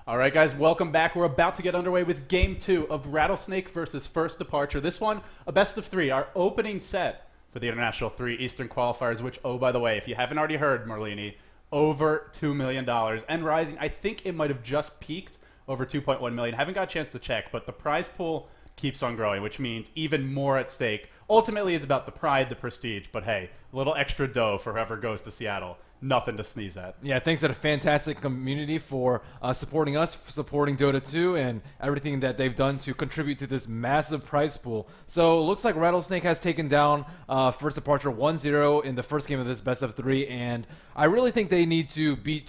All right, guys, welcome back. We're about to get underway with Game 2 of Rattlesnake versus First Departure. This one, a best of 3, our opening set for the International 3 Eastern Qualifiers, which, oh, by the way, if you haven't already heard, Merlini, over $2 million. And rising, I think it might have just peaked over 2.1 million. Haven't got a chance to check, but the prize pool keeps on growing, which means even more at stake. Ultimately, it's about the pride, the prestige, but hey, a little extra dough for whoever goes to Seattle. Nothing to sneeze at. Yeah, thanks to the fantastic community for supporting us, for supporting Dota 2, and everything that they've done to contribute to this massive prize pool. So it looks like Rattlesnake has taken down First Departure 1-0 in the first game of this best of 3, and I really think they need to be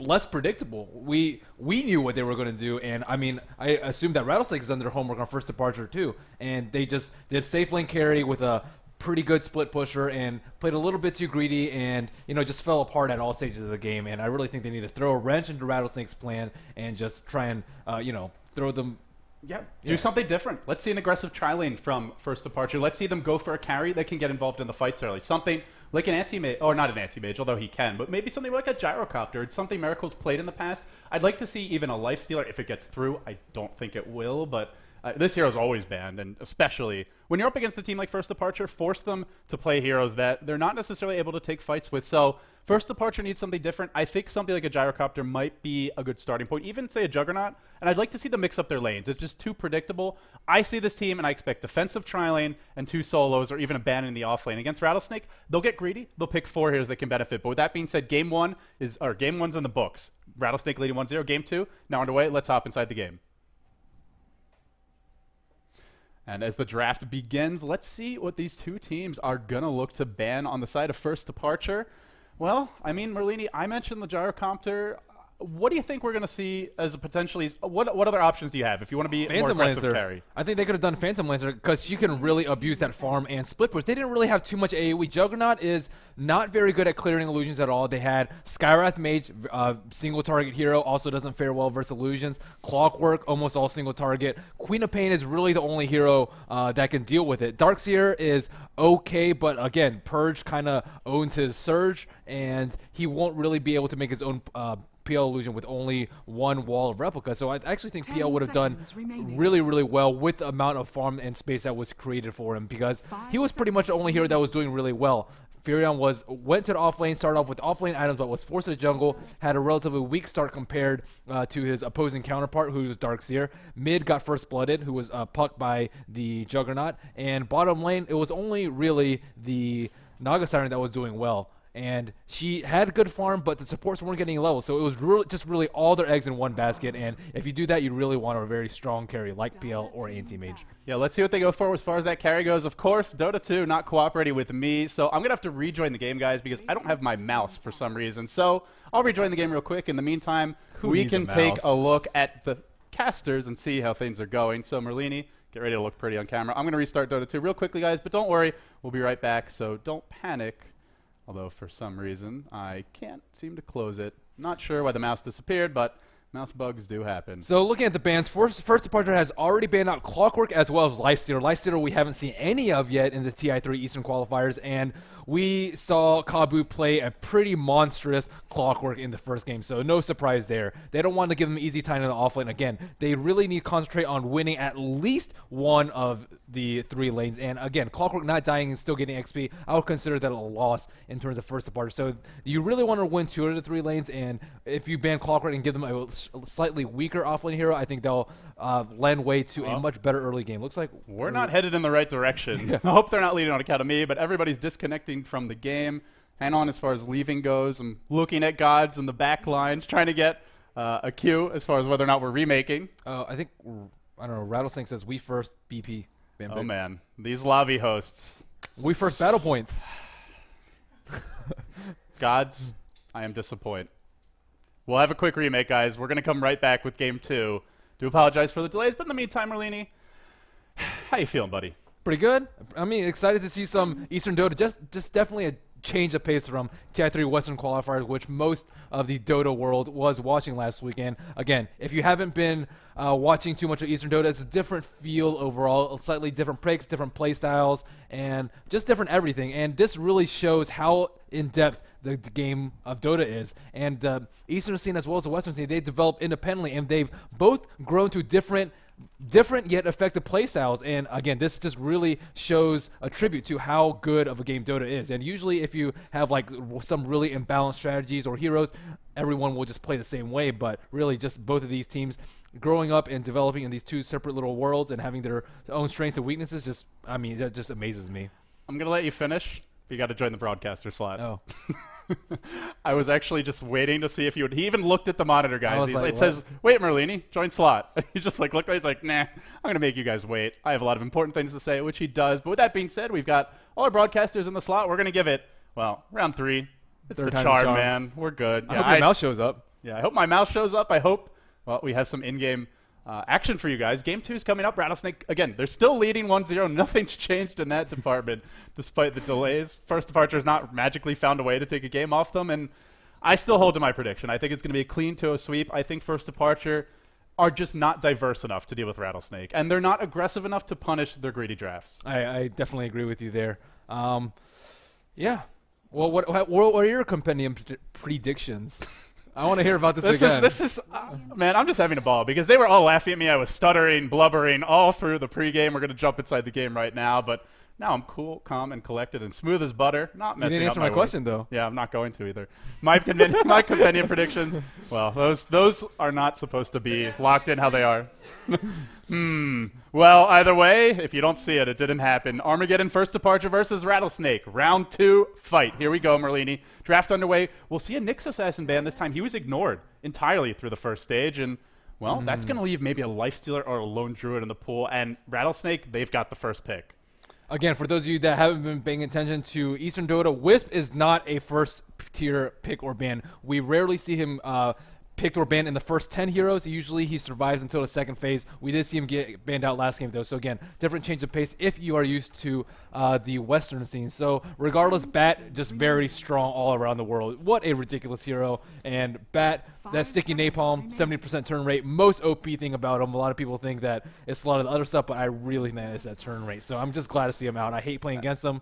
less predictable. We knew what they were going to do, and I mean, I assume that Rattlesnake has done their homework on First Departure too, and they just did safe lane carry with a pretty good split pusher and played a little bit too greedy and, you know, just fell apart at all stages of the game. And I really think they need to throw a wrench into Rattlesnake's plan and just try and, you know, throw them. Do something different. Let's see an aggressive tri-lane from First Departure. Let's see them go for a carry that can get involved in the fights early. Something like an anti-mage, or not an anti-mage, although he can, but maybe something like a gyrocopter. It's something Miracle's played in the past. I'd like to see even a lifestealer if it gets through. I don't think it will, but this hero's always banned, and especially when you're up against a team like First Departure, force them to play heroes that they're not necessarily able to take fights with. So First Departure needs something different. I think something like a gyrocopter might be a good starting point, even say a Juggernaut, and I'd like to see them mix up their lanes. It's just too predictable. I see this team, and I expect defensive tri-lane and 2 solos, or even abandoning the off lane. Against Rattlesnake, they'll get greedy. They'll pick 4 heroes that can benefit. But with that being said, Game 1's in the books. Rattlesnake leading 1-0. Game 2 now underway. Let's hop inside the game. And as the draft begins, let's see what these two teams are going to look to ban on the side of First Departure. Well, I mean, Merlini, I mentioned the gyrocopter. What do you think we're going to see as a potentially... What other options do you have if you want to be more aggressive carry? I think they could have done Phantom Lancer because she can really abuse that farm and split push. They didn't really have too much AoE. Juggernaut is not very good at clearing illusions at all. They had Skywrath Mage, single target hero, also doesn't fare well versus illusions. Clockwork, almost all single target. Queen of Pain is really the only hero that can deal with it. Darkseer is okay, but again, Purge kind of owns his Surge, and he won't really be able to make his own PL illusion with only 1 wall of replica. So I actually think PL would have done really, really well with the amount of farm and space that was created for him, because he was pretty much the only hero that was doing really well. Furion went to the off lane, started off with off lane items, but was forced to the jungle, had a relatively weak start compared to his opposing counterpart, who was Darkseer. Mid got first blooded, who was pucked by the Juggernaut, and bottom lane, it was only really the Naga Siren that was doing well. And she had good farm, but the supports weren't getting levels. So it was really all their eggs in one basket. And if you do that, you really want a very strong carry like PL or Anti-Mage. Yeah, let's see what they go for as far as that carry goes. Of course, Dota 2 not cooperating with me. So I'm going to have to rejoin the game, guys, because I don't have my mouse for some reason. So I'll rejoin the game real quick. In the meantime, we can take a look at the casters and see how things are going. So Merlini, get ready to look pretty on camera. I'm going to restart Dota 2 real quickly, guys. But don't worry, we'll be right back. So don't panic. Although, for some reason, I can't seem to close it. Not sure why the mouse disappeared, but mouse bugs do happen. So, looking at the bans, First Departure has already banned out Clockwork as well as Lifestealer. Lifestealer we haven't seen any of yet in the TI3 Eastern Qualifiers, and we saw Kabu play a pretty monstrous Clockwork in the first game, so no surprise there. They don't want to give them easy time in the offlane. Again, they really need to concentrate on winning at least one of the 3 lanes, and again, Clockwork not dying and still getting XP, I would consider that a loss in terms of First Departure. So you really want to win 2 of the 3 lanes, and if you ban Clockwork and give them a slightly weaker offlane hero, I think they'll lend way to a much better early game. Looks like we're not headed in the right direction. I hope they're not leading on account of me, but everybody's disconnecting from the game. And on as far as leaving goes, I'm looking at gods in the back lines, trying to get a cue as far as whether or not we're remaking. I think, I don't know, Rattlesnake says we first BP. Oh man, these lobby hosts. We first battle points. Gods, I am disappointed. We'll have a quick remake, guys. We're going to come right back with Game 2. Do apologize for the delays, but in the meantime, Merlini, how you feeling, buddy? Pretty good. I mean, excited to see some Eastern Dota. Just definitely a change of pace from TI3 Western qualifiers, which most of the Dota world was watching last weekend. Again, if you haven't been watching too much of Eastern Dota, it's a different feel overall, slightly different breaks, different play styles, and just different everything. And this really shows how in-depth the game of Dota is. And the Eastern scene as well as the Western scene, they develop independently, and they've both grown to different yet effective playstyles. And again, this just really shows a tribute to how good of a game Dota is. And usually if you have like some really imbalanced strategies or heroes, everyone will just play the same way. But really just both of these teams growing up and developing in these two separate little worlds and having their own strengths and weaknesses, just, I mean, that just amazes me. I'm going to let you finish. You got to join the broadcaster slot. Oh. I was actually just waiting to see if he would. He even looked at the monitor, guys. Like, it says, "Wait, Merlini, join slot." He just like looked at it. He's like, "Nah, I'm gonna make you guys wait. I have a lot of important things to say," which he does. But with that being said, we've got all our broadcasters in the slot. We're gonna give it, well, round 3. It's the charm, man. We're good. I hope your mouse shows up. Yeah, I hope my mouse shows up. I hope. Well, we have some in-game action for you guys. Game 2 is coming up. Rattlesnake, again, they're still leading 1-0. Nothing's changed in that department despite the delays. First Departure has not magically found a way to take a game off them, and I still hold to my prediction. I think it's going to be a clean 2-0 sweep. I think First Departure are just not diverse enough to deal with Rattlesnake, and they're not aggressive enough to punish their greedy drafts. I definitely agree with you there. Yeah. Well, what are your compendium predictions? I want to hear about this again. Man, I'm just having a ball because they were all laughing at me. I was stuttering, blubbering all through the pregame. We're going to jump inside the game right now, but now I'm cool, calm, and collected and smooth as butter. Not messing up. You didn't answer my question, though. Yeah, I'm not going to either. My compendium predictions, well, those are not supposed to be locked in how they are. Well, either way, if you don't see it, it didn't happen. Armageddon First Departure versus Rattlesnake. Round 2 fight. Here we go, Merlini. Draft underway. We'll see a Nyx Assassin ban this time. He was ignored entirely through the first stage, and, well, that's going to leave maybe a Lifestealer or a Lone Druid in the pool, and Rattlesnake, they've got the first pick. Again, for those of you that haven't been paying attention to Eastern Dota, WISP is not a first-tier pick or ban. We rarely see him picked or banned in the first 10 heroes. Usually he survives until the second phase. We did see him get banned out last game, though. So, again, different change of pace if you are used to the Western scene. So, regardless, Bat just very strong all around the world. What a ridiculous hero. And Bat, that sticky napalm, 70% turn rate. Most OP thing about him. A lot of people think that it's a lot of the other stuff, but I really think it's that turn rate. So, I'm just glad to see him out. I hate playing against him.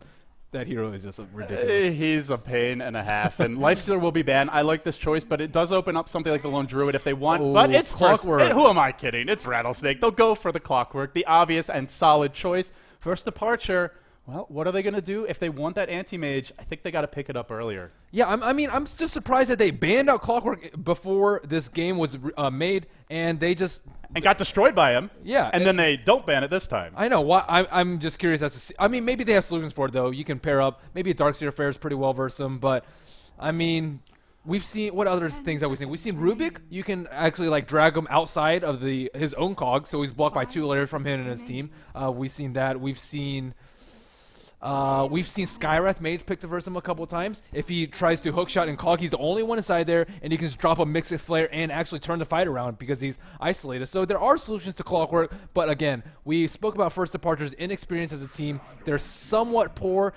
That hero is just ridiculous. He's a pain and a half. And Lifestealer will be banned. I like this choice, but it does open up something like the Lone Druid if they want. Ooh, but it's Clockwork. Who am I kidding? It's Rattlesnake. They'll go for the Clockwork, the obvious and solid choice. First Departure. Well, what are they going to do? If they want that anti-mage, I think they got to pick it up earlier. Yeah, I'm just surprised that they banned out Clockwork before this game was made, and they just... And got destroyed by him. Yeah. And then they don't ban it this time. I know. Why? I'm just curious as to see. I mean, maybe they have solutions for it, though. You can pair up. Maybe a Darkseer Fair is pretty well versed, but, I mean... We've seen, what other things have we seen? We've seen Rubik. You can actually like drag him outside of his own cog, so he's blocked by 2 layers from him and his team. We've seen that. We've seen Skywrath Mage pick to verse him a couple times. If he tries to hookshot and cog, he's the only one inside there, and he can just drop a Mixed Flare and actually turn the fight around because he's isolated. So there are solutions to Clockwork, but again, we spoke about First Departure's inexperience as a team. They're somewhat poor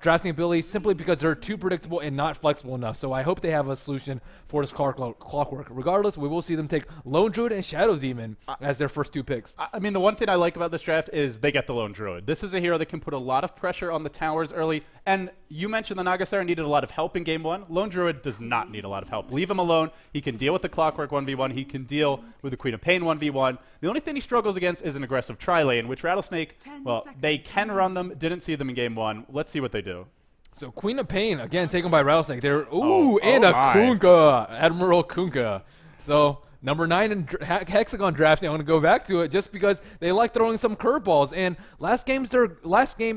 drafting ability simply because they're too predictable and not flexible enough. So I hope they have a solution for this Clockwork. Regardless, we will see them take Lone Druid and Shadow Demon as their first 2 picks. I mean, the one thing I like about this draft is they get the Lone Druid. This is a hero that can put a lot of pressure on the towers early. And you mentioned the Nagasara needed a lot of help in game 1. Lone Druid does not need a lot of help. Leave him alone. He can deal with the Clockwork 1v1. He can deal with the Queen of Pain 1v1. The only thing he struggles against is an aggressive tri-lane, which Rattlesnake, well, they can run them. Didn't see them in game 1. Let's see what they do. So Queen of Pain, again, taken by Rattlesnake. They're, and a Kunkka, Admiral Kunkka. So number 9 in Hexagon drafting, I'm going to go back to it just because they like throwing some curveballs. And last game,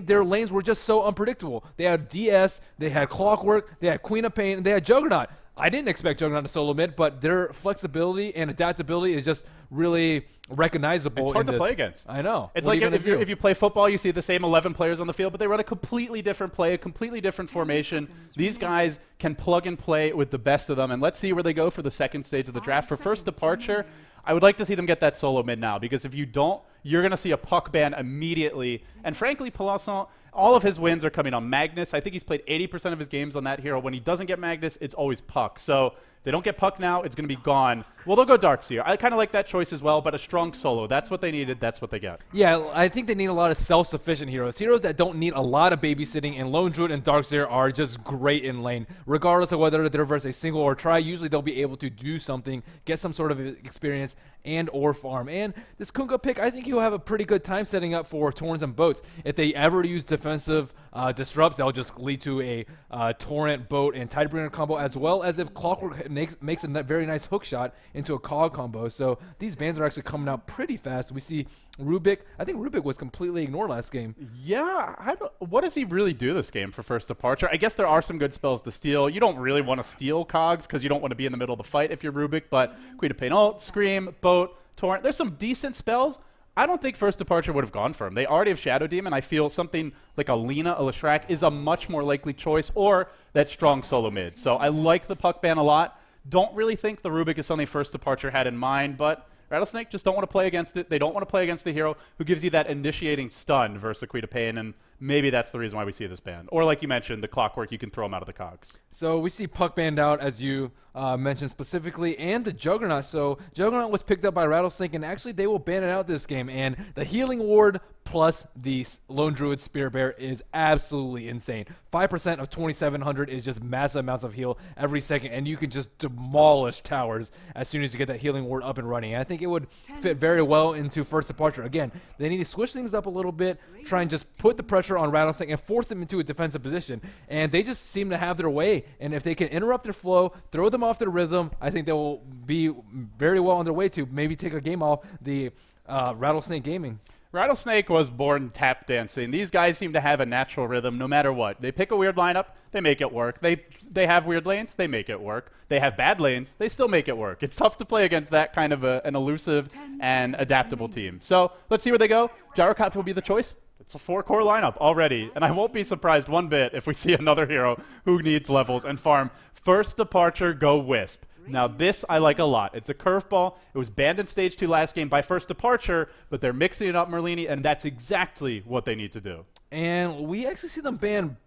their lanes were just so unpredictable. They had DS, they had Clockwork, they had Queen of Pain, and they had Juggernaut. I didn't expect Juggernaut to solo mid, but their flexibility and adaptability is just really recognizable. It's hard to play against. I know. It's like if you play football, you see the same 11 players on the field, but they run a completely different play, a completely different formation. These guys can plug and play with the best of them, and let's see where they go for the second stage of the draft. For First Departure, I would like to see them get that solo mid now, because if you don't, you're going to see a puck ban immediately. And frankly, Palasson, All of his wins are coming on Magnus. I think he's played 80% of his games on that hero. When he doesn't get Magnus, it's always Puck. So if they don't get Puck now, it's going to be gone. Well, they'll go Darkseer. I kind of like that choice as well, but a strong solo. That's what they needed. That's what they get. Yeah, I think they need a lot of self-sufficient heroes. Heroes that don't need a lot of babysitting, and Lone Druid and Darkseer are just great in lane. Regardless of whether they're versus a single or try, usually they'll be able to do something, get some sort of experience, and or farm. And this Kunkka pick, I think he'll have a pretty good time setting up for Torrents and Boats. If they ever use defensive disrupts, that'll just lead to a Torrent, Boat, and Tidebringer combo, as well as if Clockwork makes a very nice hook shot into a Cog combo. So these bans are actually coming out pretty fast. We see Rubik. I think Rubik was completely ignored last game. Yeah, what does he really do this game for first departure? I guess there are some good spells to steal. You don't really want to steal Cogs because you don't want to be in the middle of the fight if you're Rubik, but Queen of Pain ult, Scream, Boat, Torrent. There's some decent spells. I don't think first departure would have gone for him. They already have Shadow Demon. I feel something like a Lina, a Leshrac is a much more likely choice, or that strong solo mid. So I like the Puck ban a lot. Don't really think the Rubik is something first departure had in mind, but Rattlesnake just don't want to play against it. They don't want to play against the hero who gives you that initiating stun versus a Queen of Pain, and maybe that's the reason why we see this ban. Or like you mentioned, the Clockwork, you can throw them out of the cogs. So we see Puck banned out, as you mentioned specifically, and the Juggernaut. So Juggernaut was picked up by Rattlesnake, and actually they will ban it out this game. And the Healing Ward plus the Lone Druid Spirit Bear is absolutely insane. 5% of 2,700 is just massive amounts of heal every second, and you can just demolish towers as soon as you get that Healing Ward up and running. And I think it would fit very well into first departure. Again, they need to switch things up a little bit, try and just put the pressure on Rattlesnake and force them into a defensive position. And they just seem to have their way. And if they can interrupt their flow, throw them off their rhythm, I think they will be very well on their way to maybe take a game off the Rattlesnake Gaming. Rattlesnake was born tap dancing. These guys seem to have a natural rhythm no matter what. They pick a weird lineup, they make it work. They have weird lanes, they make it work. They have bad lanes, they still make it work. It's tough to play against that kind of an elusive and adaptable team. So let's see where they go. Gyrocopter will be the choice. It's a 4-core lineup already, and I won't be surprised one bit if we see another hero who needs levels and farm. First departure, go Wisp. Now this I like a lot. It's a curveball. It was banned in Stage 2 last game by First Departure, but they're mixing it up, Merlini, and that's exactly what they need to do. And we actually see them ban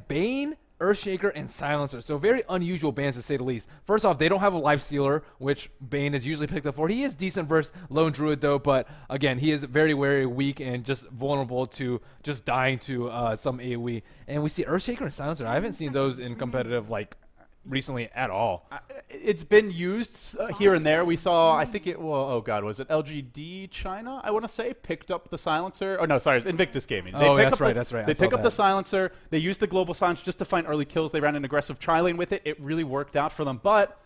Bane, Earthshaker, and Silencer. So very unusual bans to say the least. First off, they don't have a Life Stealer, which Bane is usually picked up for. He is decent versus Lone Druid though, but again, he is very, very weak and just vulnerable to just dying to some AoE. And we see Earthshaker and Silencer. I haven't seen those in competitive like recently at all. It's been used here and there. We saw, I think it, well, oh god, was it LGD China, I want to say, picked up the silencer. Oh no, sorry, it's Invictus Gaming. Oh, that's right, that's right. They pick up the silencer. They use the global silence just to find early kills. They ran an aggressive tri-lane with it. It really worked out for them, but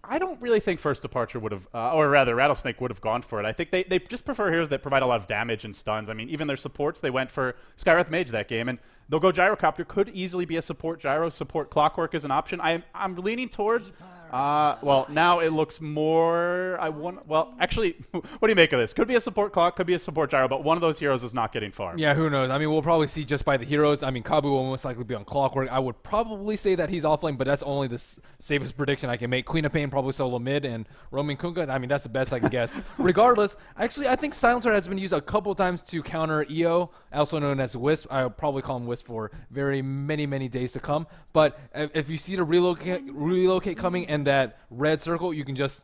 I don't really think First Departure would have, or rather, Rattlesnake would have gone for it. I think they just prefer heroes that provide a lot of damage and stuns. I mean, even their supports, they went for Skywrath Mage that game, and they'll go Gyrocopter. Could easily be a support Gyro. Support Clockwork is an option. I'm leaning towards, well, now it looks more, well, actually, what do you make of this? Could be a support Clock, could be a support Gyro, but one of those heroes is not getting farmed. Yeah, who knows? I mean, we'll probably see just by the heroes. I mean, Kabu will most likely be on Clockwork. I would probably say that he's offlane, but that's only the safest prediction I can make. Queen of Pain probably solo mid, and roaming Kunkka, I mean, that's the best I can guess. Regardless, actually, I think Silencer has been used a couple times to counter EO, also known as Wisp. I would probably call him Wisp for very many days to come. But if you see the relocate coming and that red circle, you can just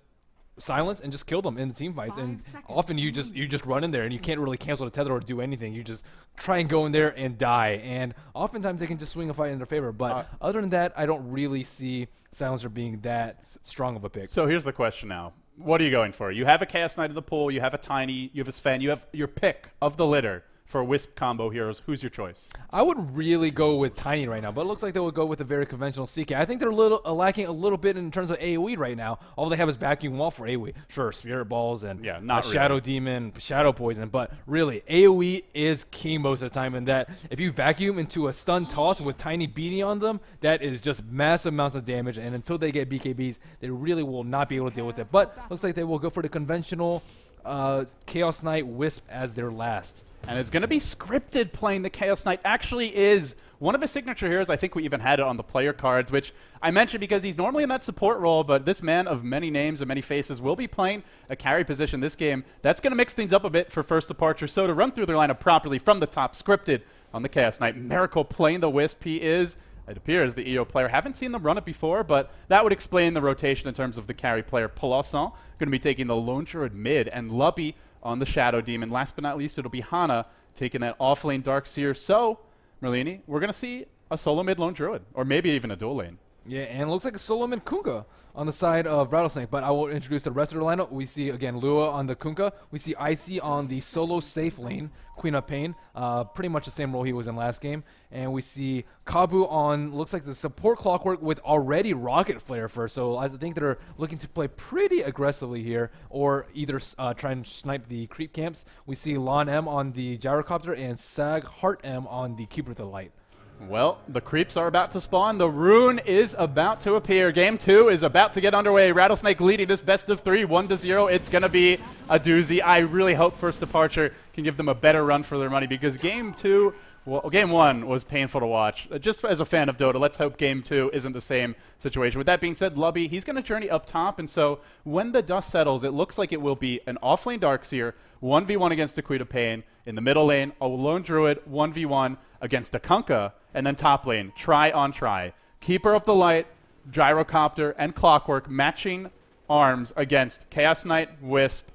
silence and just kill them in the team fights. And often you just run in there and you can't really cancel the tether or do anything. You just try and go in there and die. And oftentimes they can just swing a fight in their favor. But other than that, I don't really see Silencer being that strong of a pick. So here's the question now. What are you going for? You have a Chaos Knight in the pool, you have a Tiny, you have a Sven, you have your pick of the litter for Wisp combo heroes. Who's your choice? I would really go with Tiny right now, but it looks like they would go with a very conventional CK. I think they're lacking a little bit in terms of AoE right now. All they have is Vacuum Wall for AoE. Sure, Spirit Balls and Shadow Demon, Shadow Poison, but really, AoE is key most of the time, and that if you vacuum into a stun toss with Tiny beating on them, that is just massive amounts of damage, and until they get BKBs, they really will not be able to deal with it. But looks like they will go for the conventional Chaos Knight Wisp as their last. And it's going to be scripted playing the Chaos Knight. Actually is one of his signature heroes. I think we even had it on the player cards, which I mentioned because he's normally in that support role, but this man of many names and many faces will be playing a carry position this game. That's going to mix things up a bit for First Departure. So to run through their lineup properly from the top, scripted, on the Chaos Knight. Miracle playing the Wisp. He is, it appears, the EO player. Haven't seen them run it before, but that would explain the rotation in terms of the carry player. Polasson going to be taking the Lone Druid mid, and Lubby on the Shadow Demon. Last but not least, it'll be Hana taking that off-lane Darkseer. So, Merlini, we're going to see a solo mid Lone Druid, or maybe even a dual lane. Yeah, and it looks like a solo mid Kunkka on the side of Rattlesnake, but I will introduce the rest of the lineup. We see, again, Lua on the Kunkka. We see Icy on the solo safe lane, Queen of Pain, pretty much the same role he was in last game. And we see Kabu on, looks like the support Clockwork with already Rocket Flare first. So I think they're looking to play pretty aggressively here, or either try and snipe the creep camps. We see Lon M on the Gyrocopter and Sag Heart M on the Keeper of the Light. Well, the creeps are about to spawn. The rune is about to appear. Game 2 is about to get underway. Rattlesnake leading this best of 3, 1-0. It's going to be a doozy. I really hope First Departure can give them a better run for their money, because Game 2, well, Game 1 was painful to watch. Just as a fan of Dota, let's hope Game 2 isn't the same situation. With that being said, Lubby, he's going to journey up top, and so when the dust settles, it looks like it will be an off-lane Darkseer, 1v1 against a Queen of Pain. In the middle lane, a Lone Druid, 1v1 against a Kunkka, and then top lane, try on try. Keeper of the Light, Gyrocopter, and Clockwork matching arms against Chaos Knight, Wisp,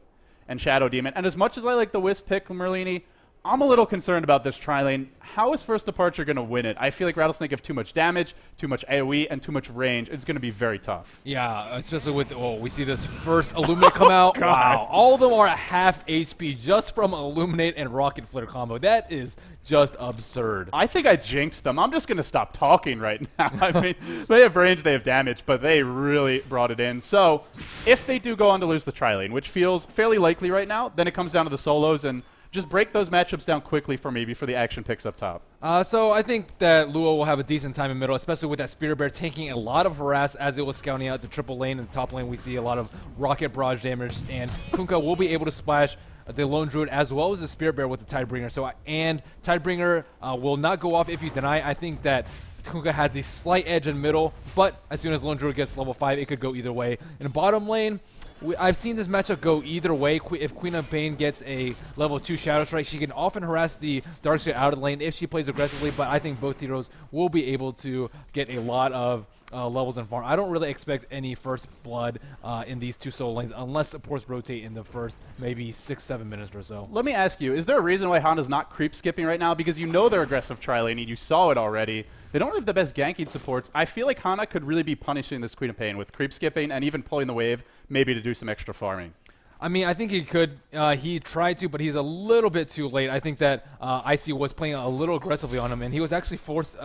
and Shadow Demon. And as much as I like the Wisp pick, Merlini, I'm a little concerned about this tri-lane. How is First Departure going to win it? I feel like Rattlesnake have too much damage, too much AoE, and too much range. It's going to be very tough. Yeah, especially with, we see this first Illuminate come out. Wow, all of them are at half HP just from Illuminate and Rocket Flare combo. That is just absurd. I think I jinxed them. I'm just going to stop talking right now. I mean, they have range, they have damage, but they really brought it in. So, if they do go on to lose the tri-lane, which feels fairly likely right now, then it comes down to the solos, and just break those matchups down quickly for me before the action picks up top. So I think that Lua will have a decent time in middle, especially with that Spirit Bear taking a lot of harass as it was scouting out the triple lane. In the top lane, we see a lot of rocket barrage damage, and Kunkka will be able to splash the Lone Druid as well as the Spirit Bear with the Tidebringer. So, and Tidebringer will not go off if you deny. I think that Kunkka has a slight edge in middle, but as soon as Lone Druid gets level 5, it could go either way. In the bottom lane, I've seen this matchup go either way. If Queen of Pain gets a level 2 Shadow Strike, she can often harass the Darkseer out of the lane if she plays aggressively, but I think both heroes will be able to get a lot of levels and farm. I don't really expect any first blood in these two solo lanes unless supports rotate in the first maybe 6-7 minutes or so. Let me ask you, is there a reason why Honda's not creep skipping right now? Because you know they're aggressive tri-laning. You saw it already. They don't have the best ganking supports. I feel like Hana could really be punishing this Queen of Pain with creep skipping and even pulling the wave, maybe to do some extra farming. I mean, I think he could. He tried to, but he's a little bit too late. I think that Icy was playing a little aggressively on him, and he was actually forced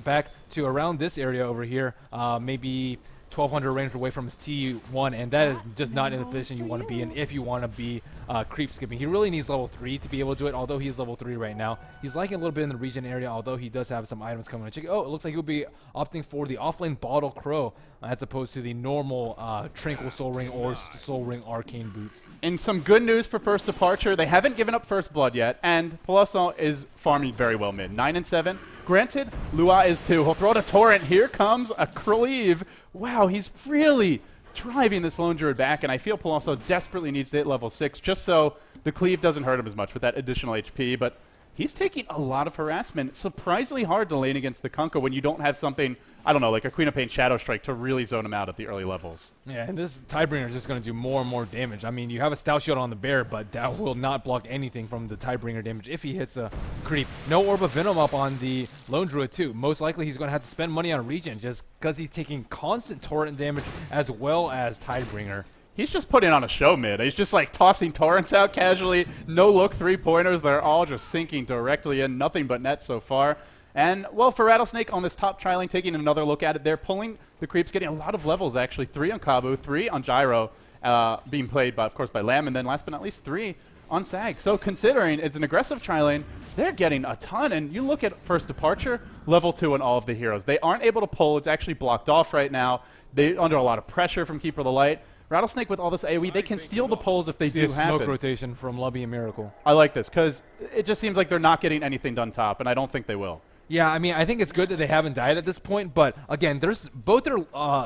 back to around this area over here, maybe 1,200 range away from his T1, and that is just not in the position you want to be in if you want to be creep skipping. He really needs level 3 to be able to do it, although he's level 3 right now. He's lacking a little bit in the regen area, although he does have some items coming in. Oh, it looks like he'll be opting for the offlane Bottle Crow as opposed to the normal Tranquil Soul Ring or Soul Ring Arcane Boots. And some good news for First Departure. They haven't given up First Blood yet, and Polasson is farming very well mid. 9 and 7. Granted, Lua is 2. He'll throw out a Torrent. Here comes a Cleave. Wow, he's really driving this Lone Druid back, and I feel Polasson desperately needs to hit level 6 just so the Cleave doesn't hurt him as much with that additional HP, but he's taking a lot of harassment. It's surprisingly hard to lane against the Kunkka when you don't have something, I don't know, like a Queen of Pain Shadow Strike to really zone him out at the early levels. Yeah, and this Tidebringer is just going to do more and more damage. I mean, you have a Stout Shield on the Bear, but that will not block anything from the Tidebringer damage if he hits a creep. No Orb of Venom up on the Lone Druid, too. Most likely he's going to have to spend money on regen just because he's taking constant torrent damage as well as Tidebringer. He's just putting on a show mid. He's just like tossing torrents out casually. No look 3-pointers. They're all just sinking directly in. Nothing but net so far. And, well, for Rattlesnake on this top tri-lane, taking another look at it, they're pulling the creeps, getting a lot of levels, actually. 3 on Kabu, 3 on Gyro, being played, by, of course, by Lamb, and then last but not least, 3 on Sag. So considering it's an aggressive tri-lane, they're getting a ton. And you look at First Departure, level 2 on all of the heroes. They aren't able to pull. It's actually blocked off right now. They're under a lot of pressure from Keeper of the Light. Rattlesnake with all this AoE, they can steal the pulls if they do happen. Smoke rotation from Lubby and Miracle. I like this because it just seems like they're not getting anything done top, and I don't think they will. Yeah, I mean, I think it's good that they haven't died at this point, but again, both their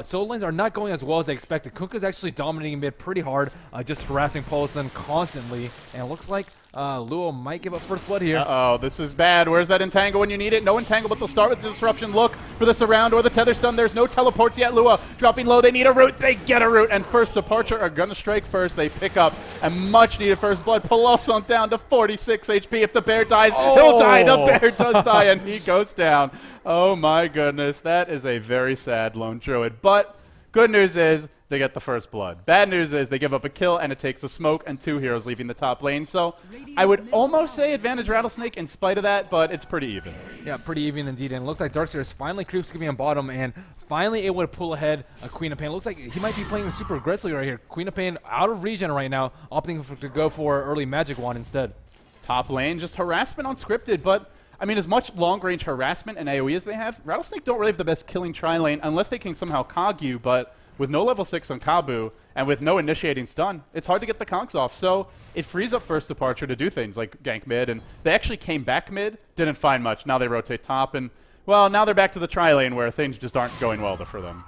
solo lanes are not going as well as they expected. Kunkka's actually dominating mid pretty hard, just harassing Polasson constantly, and it looks like Luo might give up first blood here. Uh-oh, this is bad. Where's that entangle when you need it? No entangle, but they'll start with the disruption. Look for the surround or the tether stun. There's no teleports yet. Lua dropping low. They need a root. They get a root. And first departure are going to strike first. They pick up a much needed first blood. Polossum down to 46 HP. If the bear dies, he'll die. The bear does die, and he goes down. Oh my goodness. That is a very sad lone druid. But good news is they get the first blood. Bad news is they give up a kill, and it takes a smoke and 2 heroes leaving the top lane. So I would almost say advantage Rattlesnake in spite of that, but it's pretty even. Yeah, pretty even indeed. And it looks like Darkseer is finally creep skipping on bottom and finally able to pull ahead a Queen of Pain. Looks like he might be playing super aggressively right here. Queen of Pain out of regen right now, opting to go for early Magic Wand instead. Top lane, just harassment unscripted, but I mean, as much long-range harassment and AoE as they have, Rattlesnake don't really have the best killing tri-lane unless they can somehow cog you, but with no level 6 on Kabu and with no initiating stun, it's hard to get the cogs off. So it frees up first departure to do things like gank mid, and they actually came back mid, didn't find much. Now they rotate top, and, well, now they're back to the tri-lane where things just aren't going well for them.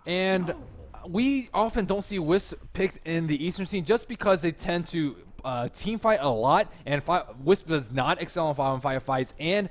And we often don't see WISP picked in the Eastern scene just because they tend to team fight a lot, and WISP does not excel in 5-on-5 fights, and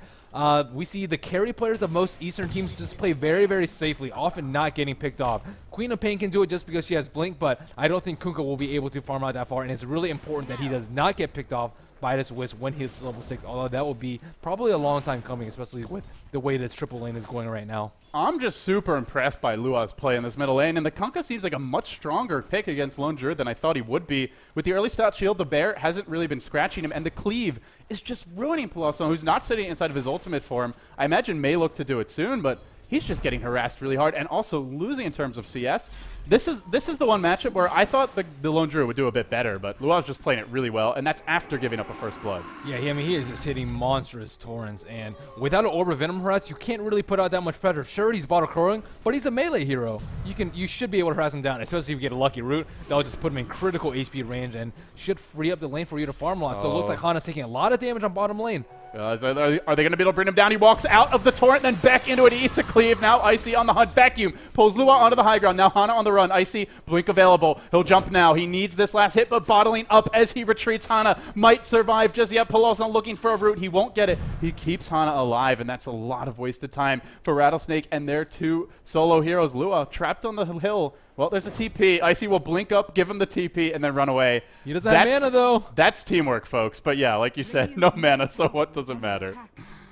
we see the carry players of most Eastern teams just play very, very safely, often not getting picked off. Queen of Pain can do it just because she has Blink, but I don't think Kunkka will be able to farm out that far, and it's really important that he does not get picked off by this WISP when he's level 6, although that will be probably a long time coming, especially with the way this triple lane is going right now. I'm just super impressed by Lua's play in this middle lane, and the Kunkka seems like a much stronger pick against Lone Druid than I thought he would be. With the early stout shield, the bear hasn't really been scratching him, and the cleave is just ruining Polossum, who's not sitting inside of his ultimate form. I imagine may look to do it soon, but he's just getting harassed really hard and also losing in terms of CS. This is the one matchup where I thought the Lone Druid would do a bit better, but Lua's just playing it really well, and that's after giving up a first blood. Yeah, I mean, he is just hitting monstrous torrents, and without an Orb of Venom harass, you can't really put out that much pressure. Sure, he's bottle crowing, but he's a melee hero. You should be able to harass him down, especially if you get a lucky root. That'll just put him in critical HP range and should free up the lane for you to farm a lot. So it looks like Hana's taking a lot of damage on bottom lane. Are they going to be able to bring him down? He walks out of the torrent, then back into it. He eats a cleave. Now Icy on the hunt. Vacuum pulls Lua onto the high ground. Now Hana on the run. Icy, blink available. He'll jump now. He needs this last hit, but bottling up as he retreats. Hana might survive just yet. Polossum looking for a root. He won't get it. He keeps Hana alive, and that's a lot of wasted time for Rattlesnake and their 2 solo heroes. Lua trapped on the hill. Well, there's a TP. Icy will blink up, give him the TP, and then run away. He doesn't have mana, though. That's teamwork, folks. But yeah, like you said, no mana, so what does it matter?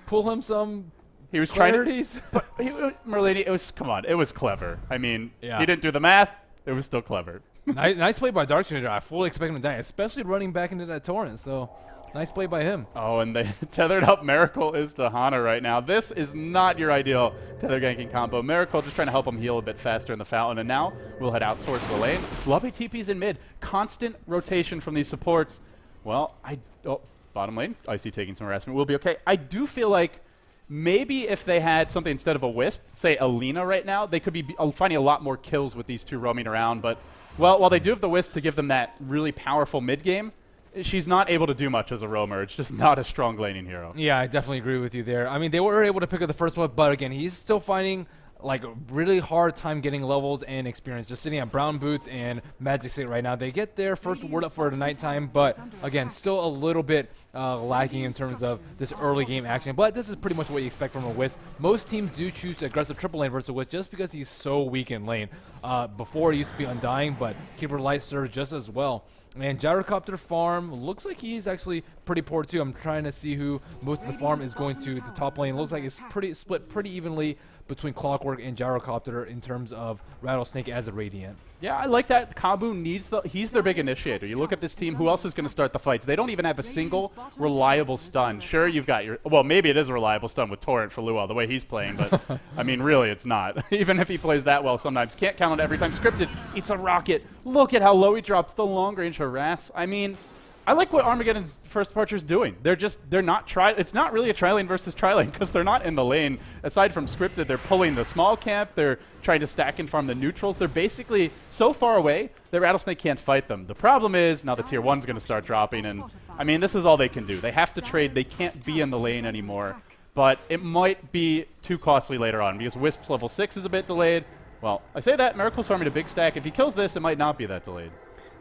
Pull him some He was clarities. trying to... Merlini, come on, it was clever. I mean, yeah. He didn't do the math. It was still clever. Nice play by Darkseer. I fully expect him to die, especially running back into that torrent. So nice play by him. Oh, and they tethered up Miracle is to Hana right now. This is not your ideal tether ganking combo. Miracle just trying to help him heal a bit faster in the fountain, and now we'll head out towards the lane. Lovely TPs in mid. Constant rotation from these supports. Well, bottom lane. Icy taking some harassment. We'll be okay. I do feel like maybe if they had something instead of a Wisp, say Alina right now, they could be finding a lot more kills with these 2 roaming around. But, well, while they do have the Wisp to give them that really powerful mid game, she's not able to do much as a roamer. It's just not a strong laning hero. Yeah, I definitely agree with you there. I mean, they were able to pick up the first blood, but again, he's still finding like a really hard time getting levels and experience. Just sitting at Brown Boots and Magic Stick right now. They get their first word up for the nighttime, but again, still a little bit lacking in terms of this early game action. But this is pretty much what you expect from a Wisp. Most teams do choose aggressive triple lane versus Wisp just because he's so weak in lane. Before, he used to be Undying, but Keeper Light serves just as well. And Gyrocopter farm looks like he's actually pretty poor too. I'm trying to see who most of the farm is going to the top lane. Looks like it's split pretty evenly between Clockwork and Gyrocopter in terms of Rattlesnake as a Radiant. Yeah, I like that. Kabu needs he's their big initiator. You look at this team, who else is going to start the fights? They don't even have a single reliable stun. Sure, you've got well, maybe it is a reliable stun with Torrent for Lua, the way he's playing, but I mean, really, it's not. Even if he plays that well sometimes. Can't count on it every time. Scripted, it's a rocket. Look at how low he drops the long-range harass. I mean, I like what Armageddon's first departure's doing. They're not it's not really a tri-lane versus tri-lane because they're not in the lane. Aside from scripted, they're pulling the small camp, they're trying to stack and farm the neutrals. They're basically so far away that Rattlesnake can't fight them. The problem is now the tier 1's going to start dropping, and I mean, this is all they can do. They have to trade. They can't be in the lane anymore, but it might be too costly later on because Wisp's level 6 is a bit delayed. Well, I say that, Miracle's farming a big stack. If he kills this, it might not be that delayed.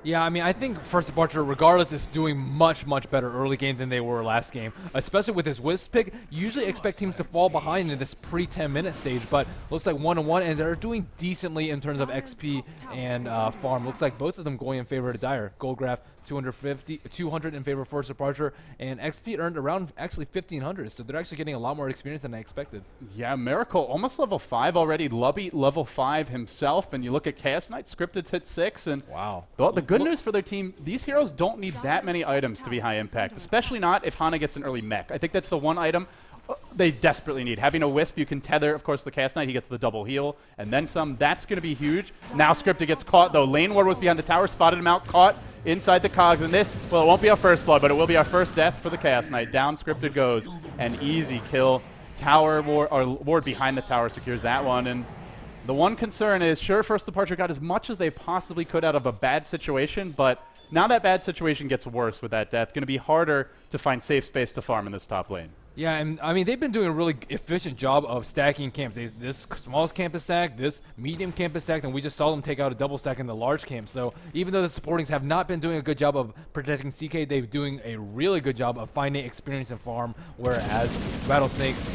Yeah, I mean, I think First Departure, regardless, is doing much, much better early game than they were last game. Especially with his WISP pick, you usually expect teams to fall behind in this pre-10-minute stage, but looks like 1-1, and they're doing decently in terms of XP and farm. Looks like both of them going in favor of Dire. Goldgraph 200 in favor of First Departure, and XP earned around actually 1,500, so they're actually getting a lot more experience than I expected. Yeah, Miracle almost level 5 already. Lubby level 5 himself, and you look at Chaos Knight, Scripted's hit 6, and wow. Well, the good news for their team, these heroes don't need that many items to be high impact, especially not if Hana gets an early mech. I think that's the one item they desperately need. Having a Wisp, you can tether, of course, the Chaos Knight. He gets the double heal, and then some. That's going to be huge. Now Scripted gets caught, though. Lane Ward was behind the tower, spotted him out, caught inside the cogs. And this, well, it won't be our first blood, but it will be our first death for the Chaos Knight. Down Scripted goes. An easy kill. Tower Ward, or Ward behind the tower secures that one, and the one concern is, sure, First Departure got as much as they possibly could out of a bad situation, but now that bad situation gets worse with that death. Going to be harder to find safe space to farm in this top lane. Yeah, and I mean, they've been doing a really efficient job of stacking camps. This smallest camp is stacked, this medium camp is stacked, and we just saw them take out a double stack in the large camp. So even though the supportings have not been doing a good job of protecting CK, they're doing a really good job of finding experience in farm, whereas Rattlesnake's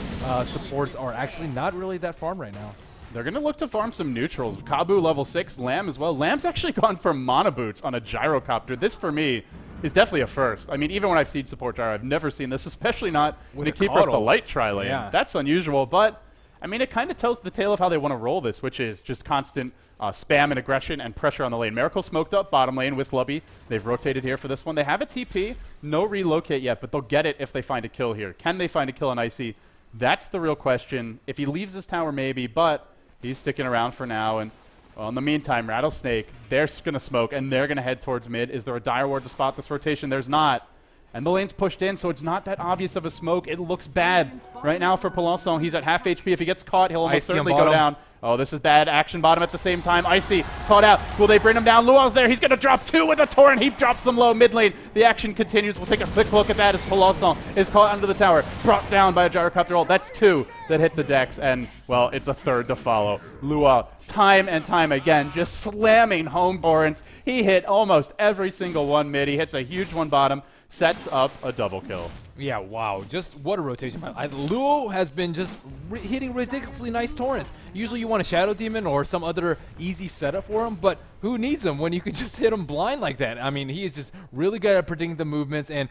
supports are actually not really that farm right now. They're going to look to farm some neutrals. Kabu level 6, Lamb as well. Lamb's actually gone for Mana Boots on a Gyrocopter. This, for me, is definitely a first. I mean, even when I've seen support Gyro, I've never seen this, especially not with the Keeper of the Light tri-lane. Yeah. That's unusual, but, I mean, it kind of tells the tale of how they want to roll this, which is just constant spam and aggression and pressure on the lane. Miracle smoked up bottom lane with Lubby. They've rotated here for this one. They have a TP, no relocate yet, but they'll get it if they find a kill here. Can they find a kill on Icy? That's the real question. If he leaves this tower, maybe, but he's sticking around for now, and well, in the meantime, Rattlesnake, they're going to smoke, and they're going to head towards mid. Is there a Dire Ward to spot this rotation? There's not. And the lane's pushed in, so it's not that obvious of a smoke. It looks bad right now for Pelanson. He's at half HP. If he gets caught, he'll almost certainly go down. Oh, this is bad. Action bottom at the same time. Icy caught out. Will they bring him down? Luau's there. He's going to drop 2 with a torrent. He drops them low mid lane. The action continues. We'll take a quick look at that as Pelanson is caught under the tower. Brought down by a Gyrocopter ult. That's 2 that hit the decks, and, well, it's a 3rd to follow. Luau, time and time again, just slamming home torrents. He hit almost every single one mid. He hits a huge one bottom. Sets up a double kill. Yeah, wow. Just what a rotation. Luo has been just hitting ridiculously nice torrents. Usually you want a Shadow Demon or some other easy setup for him, but who needs him when you can just hit him blind like that? I mean, he is just really good at predicting the movements, and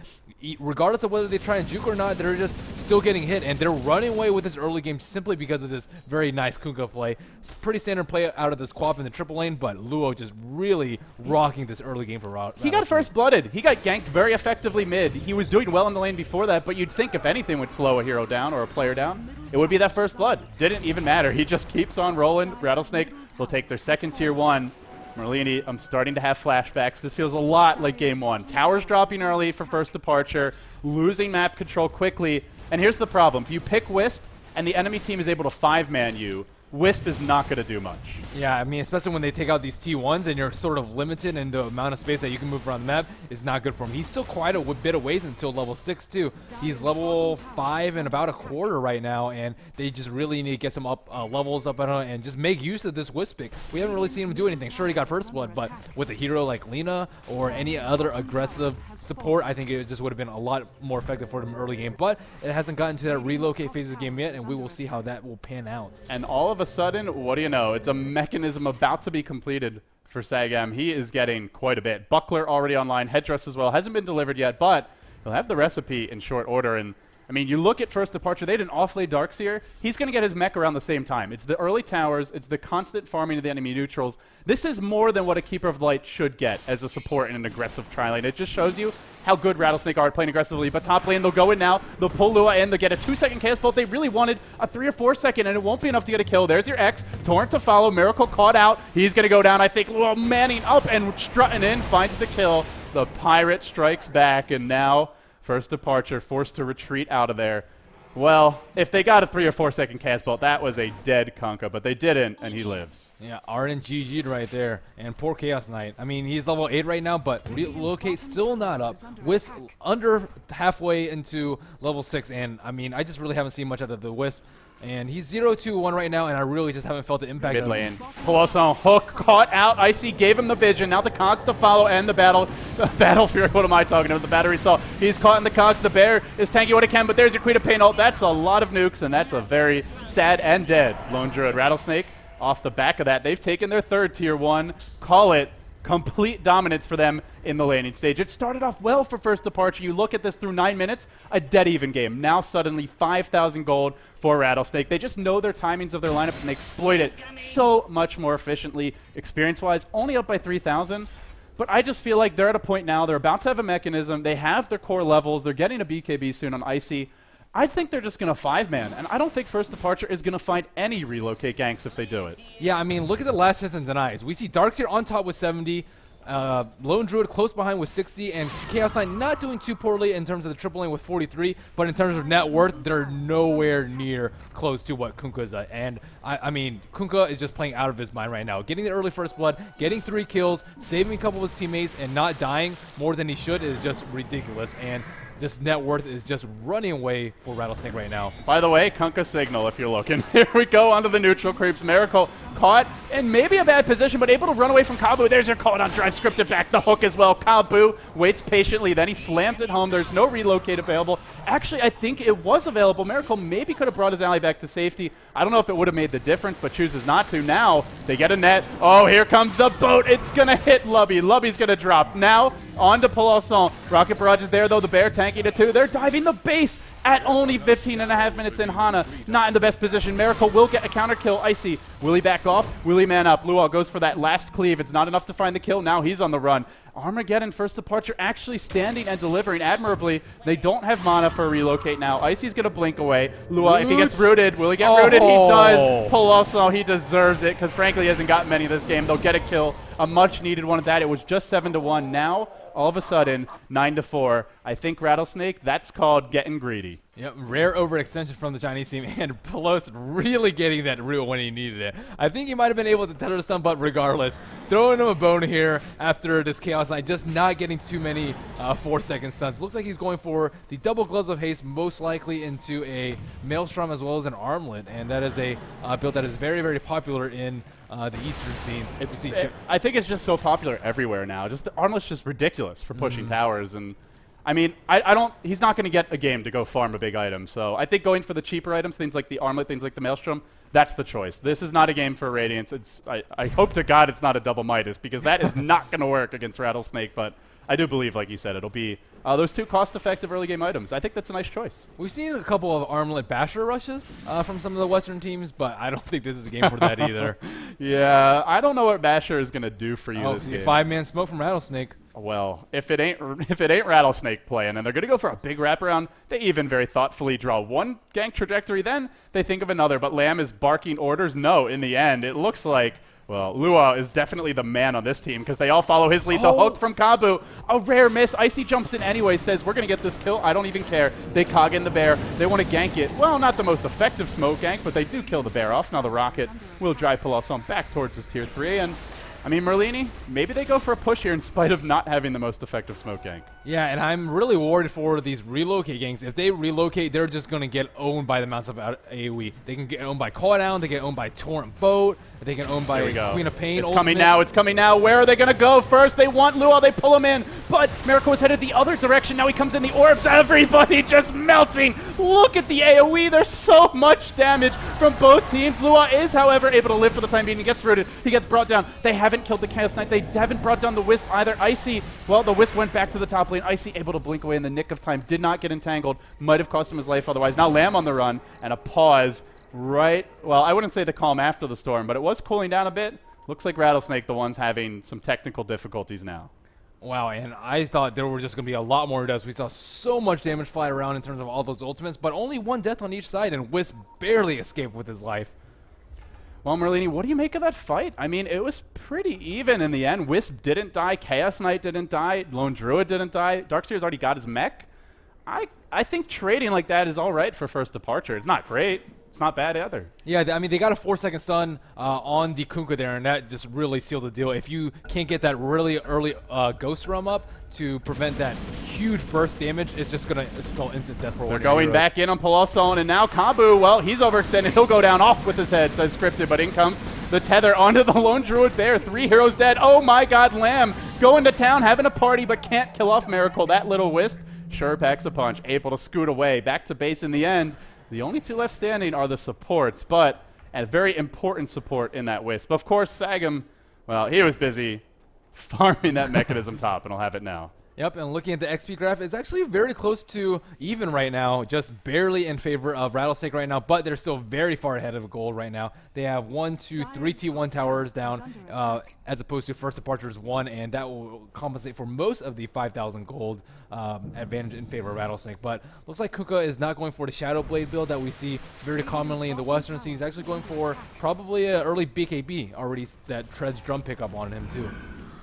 regardless of whether they try and juke or not, they're just still getting hit, and they're running away with this early game simply because of this very nice Kunkka play. It's pretty standard play out of this Quap in the triple lane, but Luo just really rocking this early game for Rattlesnake. He got first blooded. He got ganked very effectively mid. He was doing well in the lane before that, but you'd think if anything would slow a hero down or a player down, it would be that first blood. Didn't even matter. He just keeps on rolling. Rattlesnake will take their second tier 1. Merlini, I'm starting to have flashbacks. This feels a lot like game 1. Towers dropping early for First Departure, losing map control quickly. And here's the problem. If you pick Wisp and the enemy team is able to 5-man you, Wisp is not going to do much. Yeah, I mean, especially when they take out these T1s and you're sort of limited in the amount of space that you can move around the map, is not good for him. He's still quite a bit of ways until level 6, too. He's level 5 and about a quarter right now, and they just really need to get some levels up and just make use of this Wisp pick. We haven't really seen him do anything. Sure, he got first blood, but with a hero like Lina or any other aggressive support, I think it just would have been a lot more effective for him early game. But it hasn't gotten to that relocate phase of the game yet, and we will see how that will pan out. And all of a sudden, what do you know? It's a mechanism about to be completed for Sagam. He is getting quite a bit. Buckler already online, Headdress as well. Hasn't been delivered yet, but he'll have the recipe in short order. And I mean, you look at First Departure, they had an off-lane Darkseer. He's going to get his mech around the same time. It's the early towers. It's the constant farming of the enemy neutrals. This is more than what a Keeper of the Light should get as a support in an aggressive tri-lane. It just shows you how good Rattlesnake are at playing aggressively. But top lane, they'll go in now. They'll pull Lua in. They'll get a 2-second chaos bolt. They really wanted a 3 or 4 second, and it won't be enough to get a kill. There's your X. Torrent to follow. Miracle caught out. He's going to go down, I think. Lua manning up and strutting in. Finds the kill. The Pirate strikes back, and now First Departure forced to retreat out of there. Well, if they got a 3 or 4 second cast bolt, that was a dead Kunkka, but they didn't, and he lives. Yeah, Arden GG'd right there. And poor Chaos Knight. I mean, he's level 8 right now, but relocate still not up. Wisp under halfway into level 6, and I mean, I just really haven't seen much out of the Wisp. And he's 0-2-1 right now, and I really just haven't felt the impact Mid of lane. Colossal hook caught out. Icy gave him the vision. Now the cogs to follow and the battle fury. What am I talking about? The battery saw. He's caught in the cogs. The bear is tanking what it can, but there's your Queen of Pain ult. That's a lot of nukes, and that's a very sad and dead Lone Druid. Rattlesnake off the back of that. They've taken their third tier 1. Call it complete dominance for them in the laning stage. It started off well for First Departure. You look at this through 9 minutes, a dead even game. Now suddenly 5,000 gold for Rattlesnake. They just know their timings of their lineup and they exploit it so much more efficiently. Experience-wise, only up by 3,000. But I just feel like they're at a point now, they're about to have a mechanism. They have their core levels. They're getting a BKB soon on Icy. I think they're just going to 5-man, and I don't think First Departure is going to find any relocate ganks if they do it. Yeah, I mean, look at the last hits and denies. We see Darkseer on top with 70, Lone Druid close behind with 60, and Chaos Knight not doing too poorly in terms of the triple lane with 43, but in terms of net worth, they're nowhere near close to what Kunkka's at. And, I mean, Kunkka is just playing out of his mind right now. Getting the early first blood, getting 3 kills, saving a couple of his teammates, and not dying more than he should is just ridiculous. And this net worth is just running away for Rattlesnake right now. By the way, Kunkka signal if you're looking. Here we go onto the neutral creeps. Miracle caught in maybe a bad position, but able to run away from Kabu. There's your call on drive scripted back the hook as well. Kabu waits patiently, then he slams it home. There's no relocate available. Actually, I think it was available. Miracle maybe could have brought his ally back to safety. I don't know if it would have made the difference, but chooses not to. Now they get a net. Oh, here comes the boat. It's going to hit Lubby. Lubby's going to drop. Now on to Polasson. Rocket Barrage is there, though. The bear tanking it too. They're diving the base at only 15.5 minutes in. Hana not in the best position. Miracle will get a counter kill. Icy, will he back off? Will he man up? Luau goes for that last cleave. It's not enough to find the kill. Now he's on the run. Armageddon First Departure actually standing and delivering admirably. They don't have mana for a relocate now. Icy's going to blink away. Luau, if he gets rooted, will he get rooted? He does. Polasson, he deserves it because frankly he hasn't gotten many this game. They'll get a kill. A much needed one at that. It was just 7-1. Now, all of a sudden, 9-4. I think Rattlesnake, that's called getting greedy. Yep, rare overextension from the Chinese team, and Pelos really getting that root when he needed it. I think he might have been able to tether the stun, but regardless, throwing him a bone here after this Chaos Knight, just not getting too many 4-second stuns. Looks like he's going for the double Gloves of Haste, most likely into a Maelstrom as well as an Armlet, and that is a build that is very, very popular in the Eastern scene. I think it's just so popular everywhere now. Just the Armlet's just ridiculous for pushing towers, and I mean, he's not going to get a game to go farm a big item, so I think going for the cheaper items, things like the Armlet, things like the Maelstrom, that's the choice. This is not a game for Radiance. I hope to God it's not a double Midas, because that is not going to work against Rattlesnake, but I do believe, like you said, it'll be those 2 cost-effective early game items. I think that's a nice choice. We've seen a couple of Armlet Basher rushes from some of the Western teams, but I don't think this is a game for that either. Yeah, I don't know what Basher is going to do for you this game. 5-man smoke from Rattlesnake. Well, if it ain't Rattlesnake playing, and they're going to go for a big wraparound, they even very thoughtfully draw one gank trajectory, then they think of another. But Lamb is barking orders. No, in the end, it looks like, well, Luau is definitely the man on this team because they all follow his lead. The hook from Kabu, a rare miss. Icy jumps in anyway, says, we're going to get this kill. I don't even care. They cog in the bear. They want to gank it. Well, not the most effective smoke gank, but they do kill the bear off. Now the rocket will drive Polasson back towards his tier 3, and I mean, Merlini, maybe they go for a push here in spite of not having the most effective smoke gank. Yeah, and I'm really worried for these relocate ganks. If they relocate, they're just going to get owned by the amounts of AoE. They can get owned by Call Down, they get owned by Torrent Boat, they get owned by Queen of Pain. It's coming now, it's coming now. Where are they going to go first? They want Luau, they pull him in, but Miracle is headed the other direction. Now he comes in the orbs, everybody just melting. Look at the AoE, there's so much damage from both teams. Luau is, however, able to live for the time being. He gets rooted, he gets brought down. They haven't killed the Chaos Knight, they haven't brought down the Wisp either. Icy, well, the Wisp went back to the top lane. Icy able to blink away in the nick of time, did not get entangled, might have cost him his life otherwise. Now Lamb on the run, and a pause right, well, I wouldn't say the calm after the storm, but it was cooling down a bit. Looks like Rattlesnake the ones having some technical difficulties now. Wow, and I thought there were just going to be a lot more deaths. We saw so much damage fly around in terms of all those ultimates, but only 1 death on each side, and Wisp barely escaped with his life. Well, Merlini, what do you make of that fight? I mean, it was pretty even in the end. Wisp didn't die, Chaos Knight didn't die, Lone Druid didn't die, Darkseer's already got his mech. I think trading like that is all right for First Departure. It's not great. it's not bad either. Yeah, I mean, they got a 4-second stun on the Kunkka there, and that just really sealed the deal. If you can't get that really early Ghost Realm up to prevent that huge burst damage, it's just going to spell instant death for one of They're going back in on Palosson, and now Kabu, well, he's overextended. He'll go down off with his head, says Scripted, but in comes the tether onto the Lone Druid Bear. 3 heroes dead. Oh my god, Lamb going to town, having a party, but can't kill off Miracle. That little Wisp sure packs a punch, able to scoot away. Back to base in the end. The only 2 left standing are the supports, but a very important support in that Wisp. Of course, Sagam, well, he was busy farming that mechanism top, and I'll have it now. Yep, and looking at the XP graph, it's actually very close to even right now, just barely in favor of Rattlesnake right now, but they're still very far ahead of gold right now. They have 1, 2, 3 T1 towers down, as opposed to First Departure's 1, and that will compensate for most of the 5,000 gold advantage in favor of Rattlesnake. But looks like Kunkka is not going for the Shadow Blade build that we see very commonly in the Western Seas. He's actually going for probably an early BKB already that treads drum pickup on him too.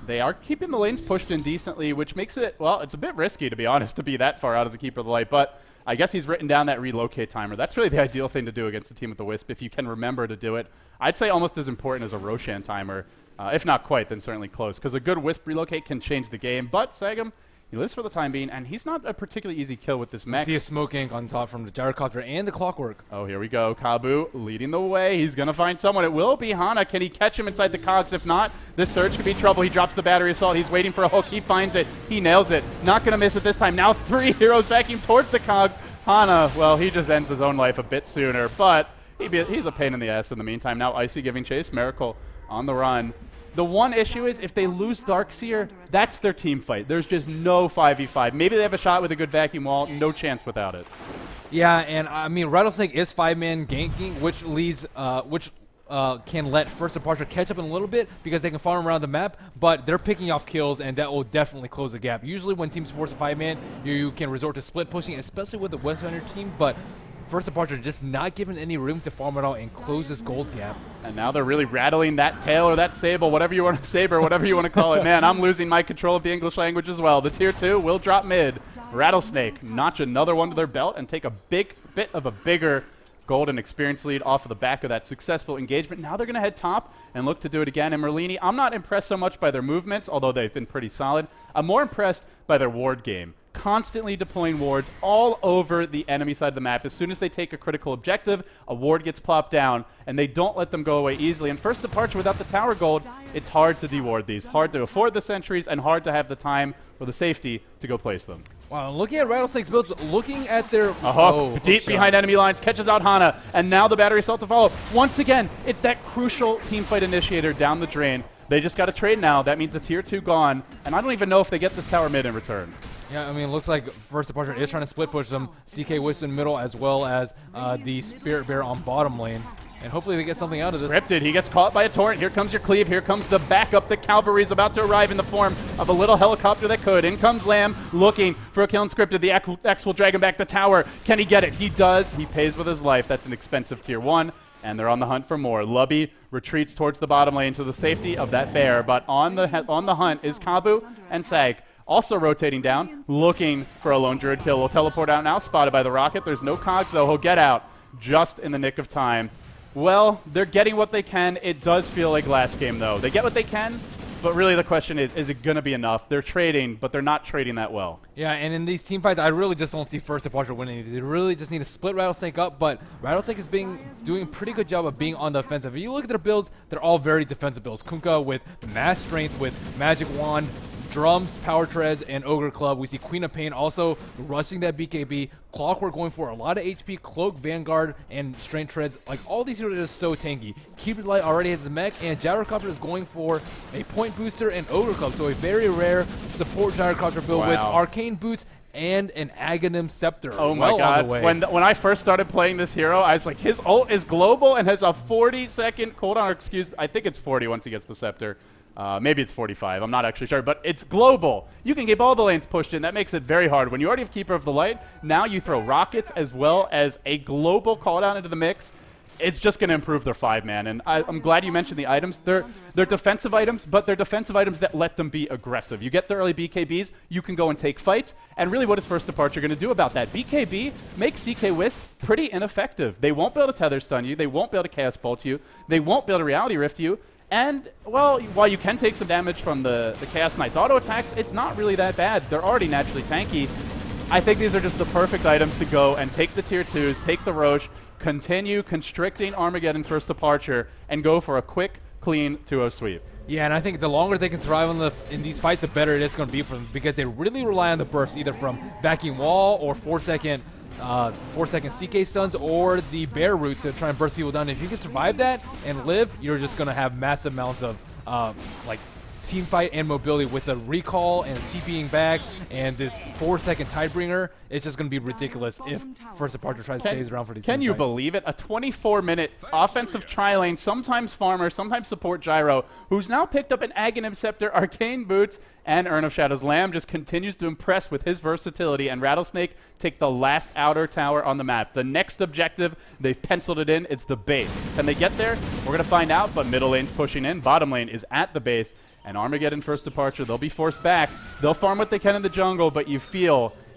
They are keeping the lanes pushed in decently, which makes it, well, it's a bit risky, to be honest, to be that far out as a Keeper of the Light, but I guess he's written down that relocate timer. That's really the ideal thing to do against a team with the Wisp, if you can remember to do it. I'd say almost as important as a Roshan timer. If not quite, then certainly close, because a good Wisp relocate can change the game, but Sagam, he lives for the time being, and he's not a particularly easy kill with this mech. See a smoke ink on top from the gyrocopter and the clockwork. Oh, here we go. Kabu leading the way. He's going to find someone. It will be Hana. Can he catch him inside the cogs? If not, this Surge could be trouble. He drops the battery assault. He's waiting for a hook. He finds it. He nails it. Not going to miss it this time. Now 3 heroes vacuum towards the cogs. Hana, well, he just ends his own life a bit sooner, but he's a pain in the ass in the meantime. Now Icy giving chase. Miracle on the run. The one issue is if they lose Darkseer, that's their team fight. There's just no 5v5. Maybe they have a shot with a good vacuum wall. No chance without it. Yeah, and I mean, Rattlesnake is 5-man ganking, which leads, can let First Departure catch up in a little bit because they can farm around the map, but they're picking off kills, and that will definitely close the gap. Usually when teams force a 5-man, you can resort to split pushing, especially with the West on your team, but First Departure just not given any room to farm it out and close this gold gap. And now they're really rattling that tail or that sable, whatever you want to saber, whatever you want to call it. Man, I'm losing my control of the English language as well. The tier 2 will drop mid. Rattlesnake notch another one to their belt and take a bit of a bigger golden experience lead off of the back of that successful engagement. Now they're going to head top and look to do it again. And Merlini, I'm not impressed so much by their movements, although they've been pretty solid. I'm more impressed by their ward game. Constantly deploying wards all over the enemy side of the map. As soon as they take a critical objective, a ward gets plopped down, and they don't let them go away easily. And First Departure without the tower gold, it's hard to deward these. Hard to afford the sentries, and hard to have the time or the safety to go place them. Wow, looking at Rattlesnake's builds, looking at their... Deep behind enemy lines, catches out Hana, and now the battery assault to follow. Once again, it's that crucial teamfight initiator down the drain. They just got to trade now. That means a tier 2 gone, and I don't even know if they get this tower mid in return. Yeah, I mean, it looks like First Departure is trying to split push them. CK Wisp in middle as well as the Spirit Bear on bottom lane. And hopefully they get something out of this. Scripted, he gets caught by a torrent. Here comes your cleave. Here comes the backup. The cavalry is about to arrive in the form of a little helicopter that could. In comes Lamb looking for a kill on Scripted. The X will drag him back to tower. Can he get it? He does. He pays with his life. That's an expensive tier 1. And they're on the hunt for more. Lubby retreats towards the bottom lane to the safety of that bear. But on the hunt is Kabu and Sag. Also rotating down, looking for a lone druid kill. Will teleport out now, spotted by the rocket. There's no cogs, though. He'll get out just in the nick of time. Well, they're getting what they can. It does feel like last game, though. They get what they can, but really the question is it going to be enough? They're trading, but they're not trading that well. Yeah, and in these team fights, I really just don't see First Departure winning. They really just need to split Rattlesnake up, but Rattlesnake is doing a pretty good job of being on the offensive. If you look at their builds, they're all very defensive builds. Kunkka with mass strength, with magic wand, drums, power treads, and ogre club. We see Queen of Pain also rushing that BKB. Clockwork going for a lot of HP, Cloak, Vanguard, and strength treads. Like, all these heroes are just so tanky. Keeper Light already has his mech, and Gyrocopter is going for a point booster and ogre club. So a very rare support Gyrocopter build with arcane boots and an Aghanim Scepter. Oh my god. When I first started playing this hero, I was like, his ult is global and has a 40-second cooldown. I think it's 40 once he gets the Scepter. Maybe it's 45. I'm not actually sure, but it's global. You can keep all the lanes pushed in. That makes it very hard. When you already have Keeper of the Light, now you throw rockets as well as a global cooldown into the mix. it's just going to improve their 5-man. And I'm glad you mentioned the items. They're defensive items, but they're defensive items that let them be aggressive. You get the early BKBs, you can go and take fights. And really, what is First Departure going to do about that? BKB makes CK Wisp pretty ineffective. They won't be able to tether stun you. They won't be able to Chaos Bolt you. They won't be able to Reality Rift you. And, well, while you can take some damage from the Chaos Knight's auto attacks, it's not really that bad. They're already naturally tanky. I think these are just the perfect items to go and take the tier 2s, take the Roche, continue constricting Armageddon First Departure, and go for a quick, clean 2-0 sweep. Yeah, and I think the longer they can survive in these fights, the better it is going to be for them, because they really rely on the bursts, either from backing wall or 4-second CK stuns or the bear route to try and burst people down. If you can survive that and live, you're just going to have massive amounts of like team fight and mobility with the recall and TPing back and this 4-second Tidebringer. It's just going to be ridiculous if First Departure tries to stay around for these Can you fights. believe it? A 24-minute offensive tri-lane, sometimes farmer, sometimes support Gyro, who's now picked up an Aghanim Scepter, Arcane Boots, and Urn of Shadows. Lamb just continues to impress with his versatility, and Rattlesnake take the last outer tower on the map. The next objective, they've penciled it in, it's the base. Can they get there? We're going to find out, but middle lane's pushing in, bottom lane is at the base, and Armageddon First Departure, they'll be forced back. They'll farm what they can in the jungle, but you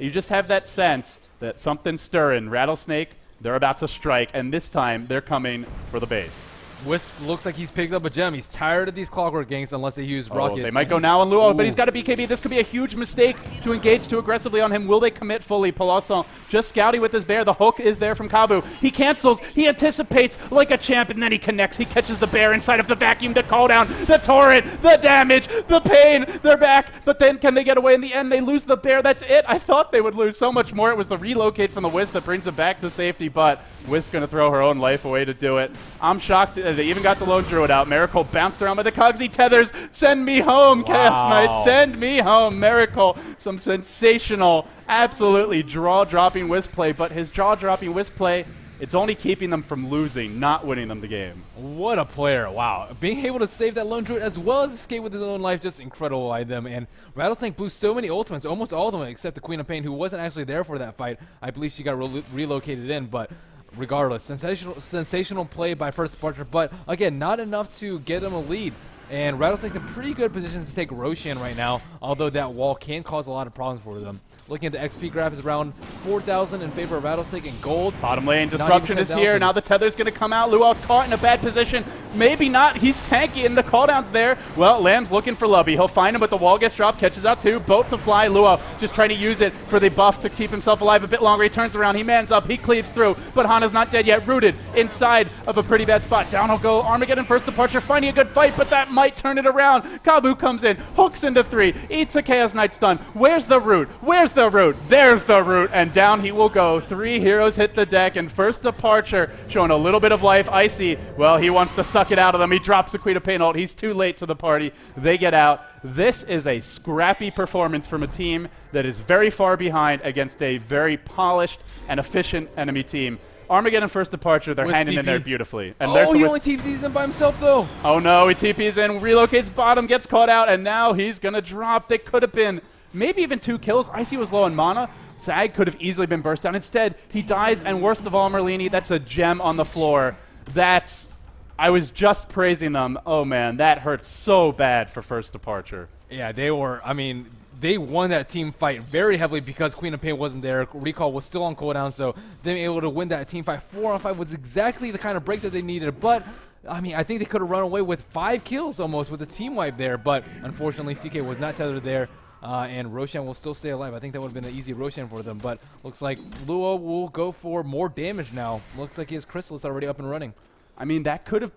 just have that sense that something's stirring. Rattlesnake, they're about to strike, and this time they're coming for the base. Wisp looks like he's picked up a gem. He's tired of these clockwork ganks unless they use rockets. They might go now on Luo, but he's got a BKB. This could be a huge mistake to engage too aggressively on him. Will they commit fully? Palasson just scouting with his bear. The hook is there from Kabu. He cancels. He anticipates like a champ, and then he connects. He catches the bear inside of the vacuum, the cooldown, the torrent, the damage, the pain. They're back, but then can they get away in the end? They lose the bear. That's it. I thought they would lose so much more. It was the relocate from the Wisp that brings them back to safety, but Wisp going to throw her own life away to do it. I'm shocked. They even got the lone druid out. Miracle bounced around by the cogs. He tethers. Send me home, Chaos Knight. Send me home. Miracle. Some sensational, absolutely jaw-dropping Wisp play, but his jaw-dropping Wisp play, it's only keeping them from losing, not winning them the game. What a player. Wow. Being able to save that lone druid as well as escape with his own life, just incredible by them. And Rattlesnake blew so many ultimates, almost all of them except the Queen of Pain, who wasn't actually there for that fight. I believe she got relocated in, but regardless, sensational play by First Departure, but again, not enough to get them a lead. And Rattlesnake's in pretty good position to take Roshan right now, although that wall can cause a lot of problems for them. Looking at the XP graph, is around 4,000 in favor of Rattlesnake in gold. Bottom lane disruption is here. Now the tether's going to come out. Luau caught in a bad position. Maybe not. He's tanky and the cooldown's there. Well, Lamb's looking for Lubby. He'll find him, but the wall gets dropped. Catches out too. Boat to fly. Luau just trying to use it for the buff to keep himself alive a bit longer. He turns around. He mans up. He cleaves through, but Hana's not dead yet. Rooted inside of a pretty bad spot. Down he'll go. Armageddon First Departure finding a good fight, but that might turn it around. Kabu comes in. Hooks into 3. Eats a Chaos Knight stun. Where's the root? Where's the root? There's the root, and down he will go. 3 heroes hit the deck, and First Departure showing a little bit of life. Icy, well, he wants to suck it out of them. He drops the Queen of Pain ult. He's too late to the party. They get out. This is a scrappy performance from a team that is very far behind against a very polished and efficient enemy team. Armageddon First Departure, they're hanging in there beautifully. And he only TPs in by himself, though. Oh, no, he TPs in, relocates bottom, gets caught out, and now he's going to drop. They could have been maybe even 2 kills. Icy was low on mana. Zag could have easily been burst down. Instead, he dies, and worst of all, Merlini, that's a gem on the floor. I was just praising them. Oh, man, that hurts so bad for First Departure. Yeah, they won that team fight very heavily because Queen of Pain wasn't there. Recall was still on cooldown, so them able to win that team fight 4-on-5 was exactly the kind of break that they needed. But I mean, I think they could have run away with 5 kills almost with a team wipe there, but unfortunately CK was not tethered there. And Roshan will still stay alive. I think that would have been an easy Roshan for them, but looks like Luo will go for more damage now. Looks like he has Chrysalis already up and running. I mean, that could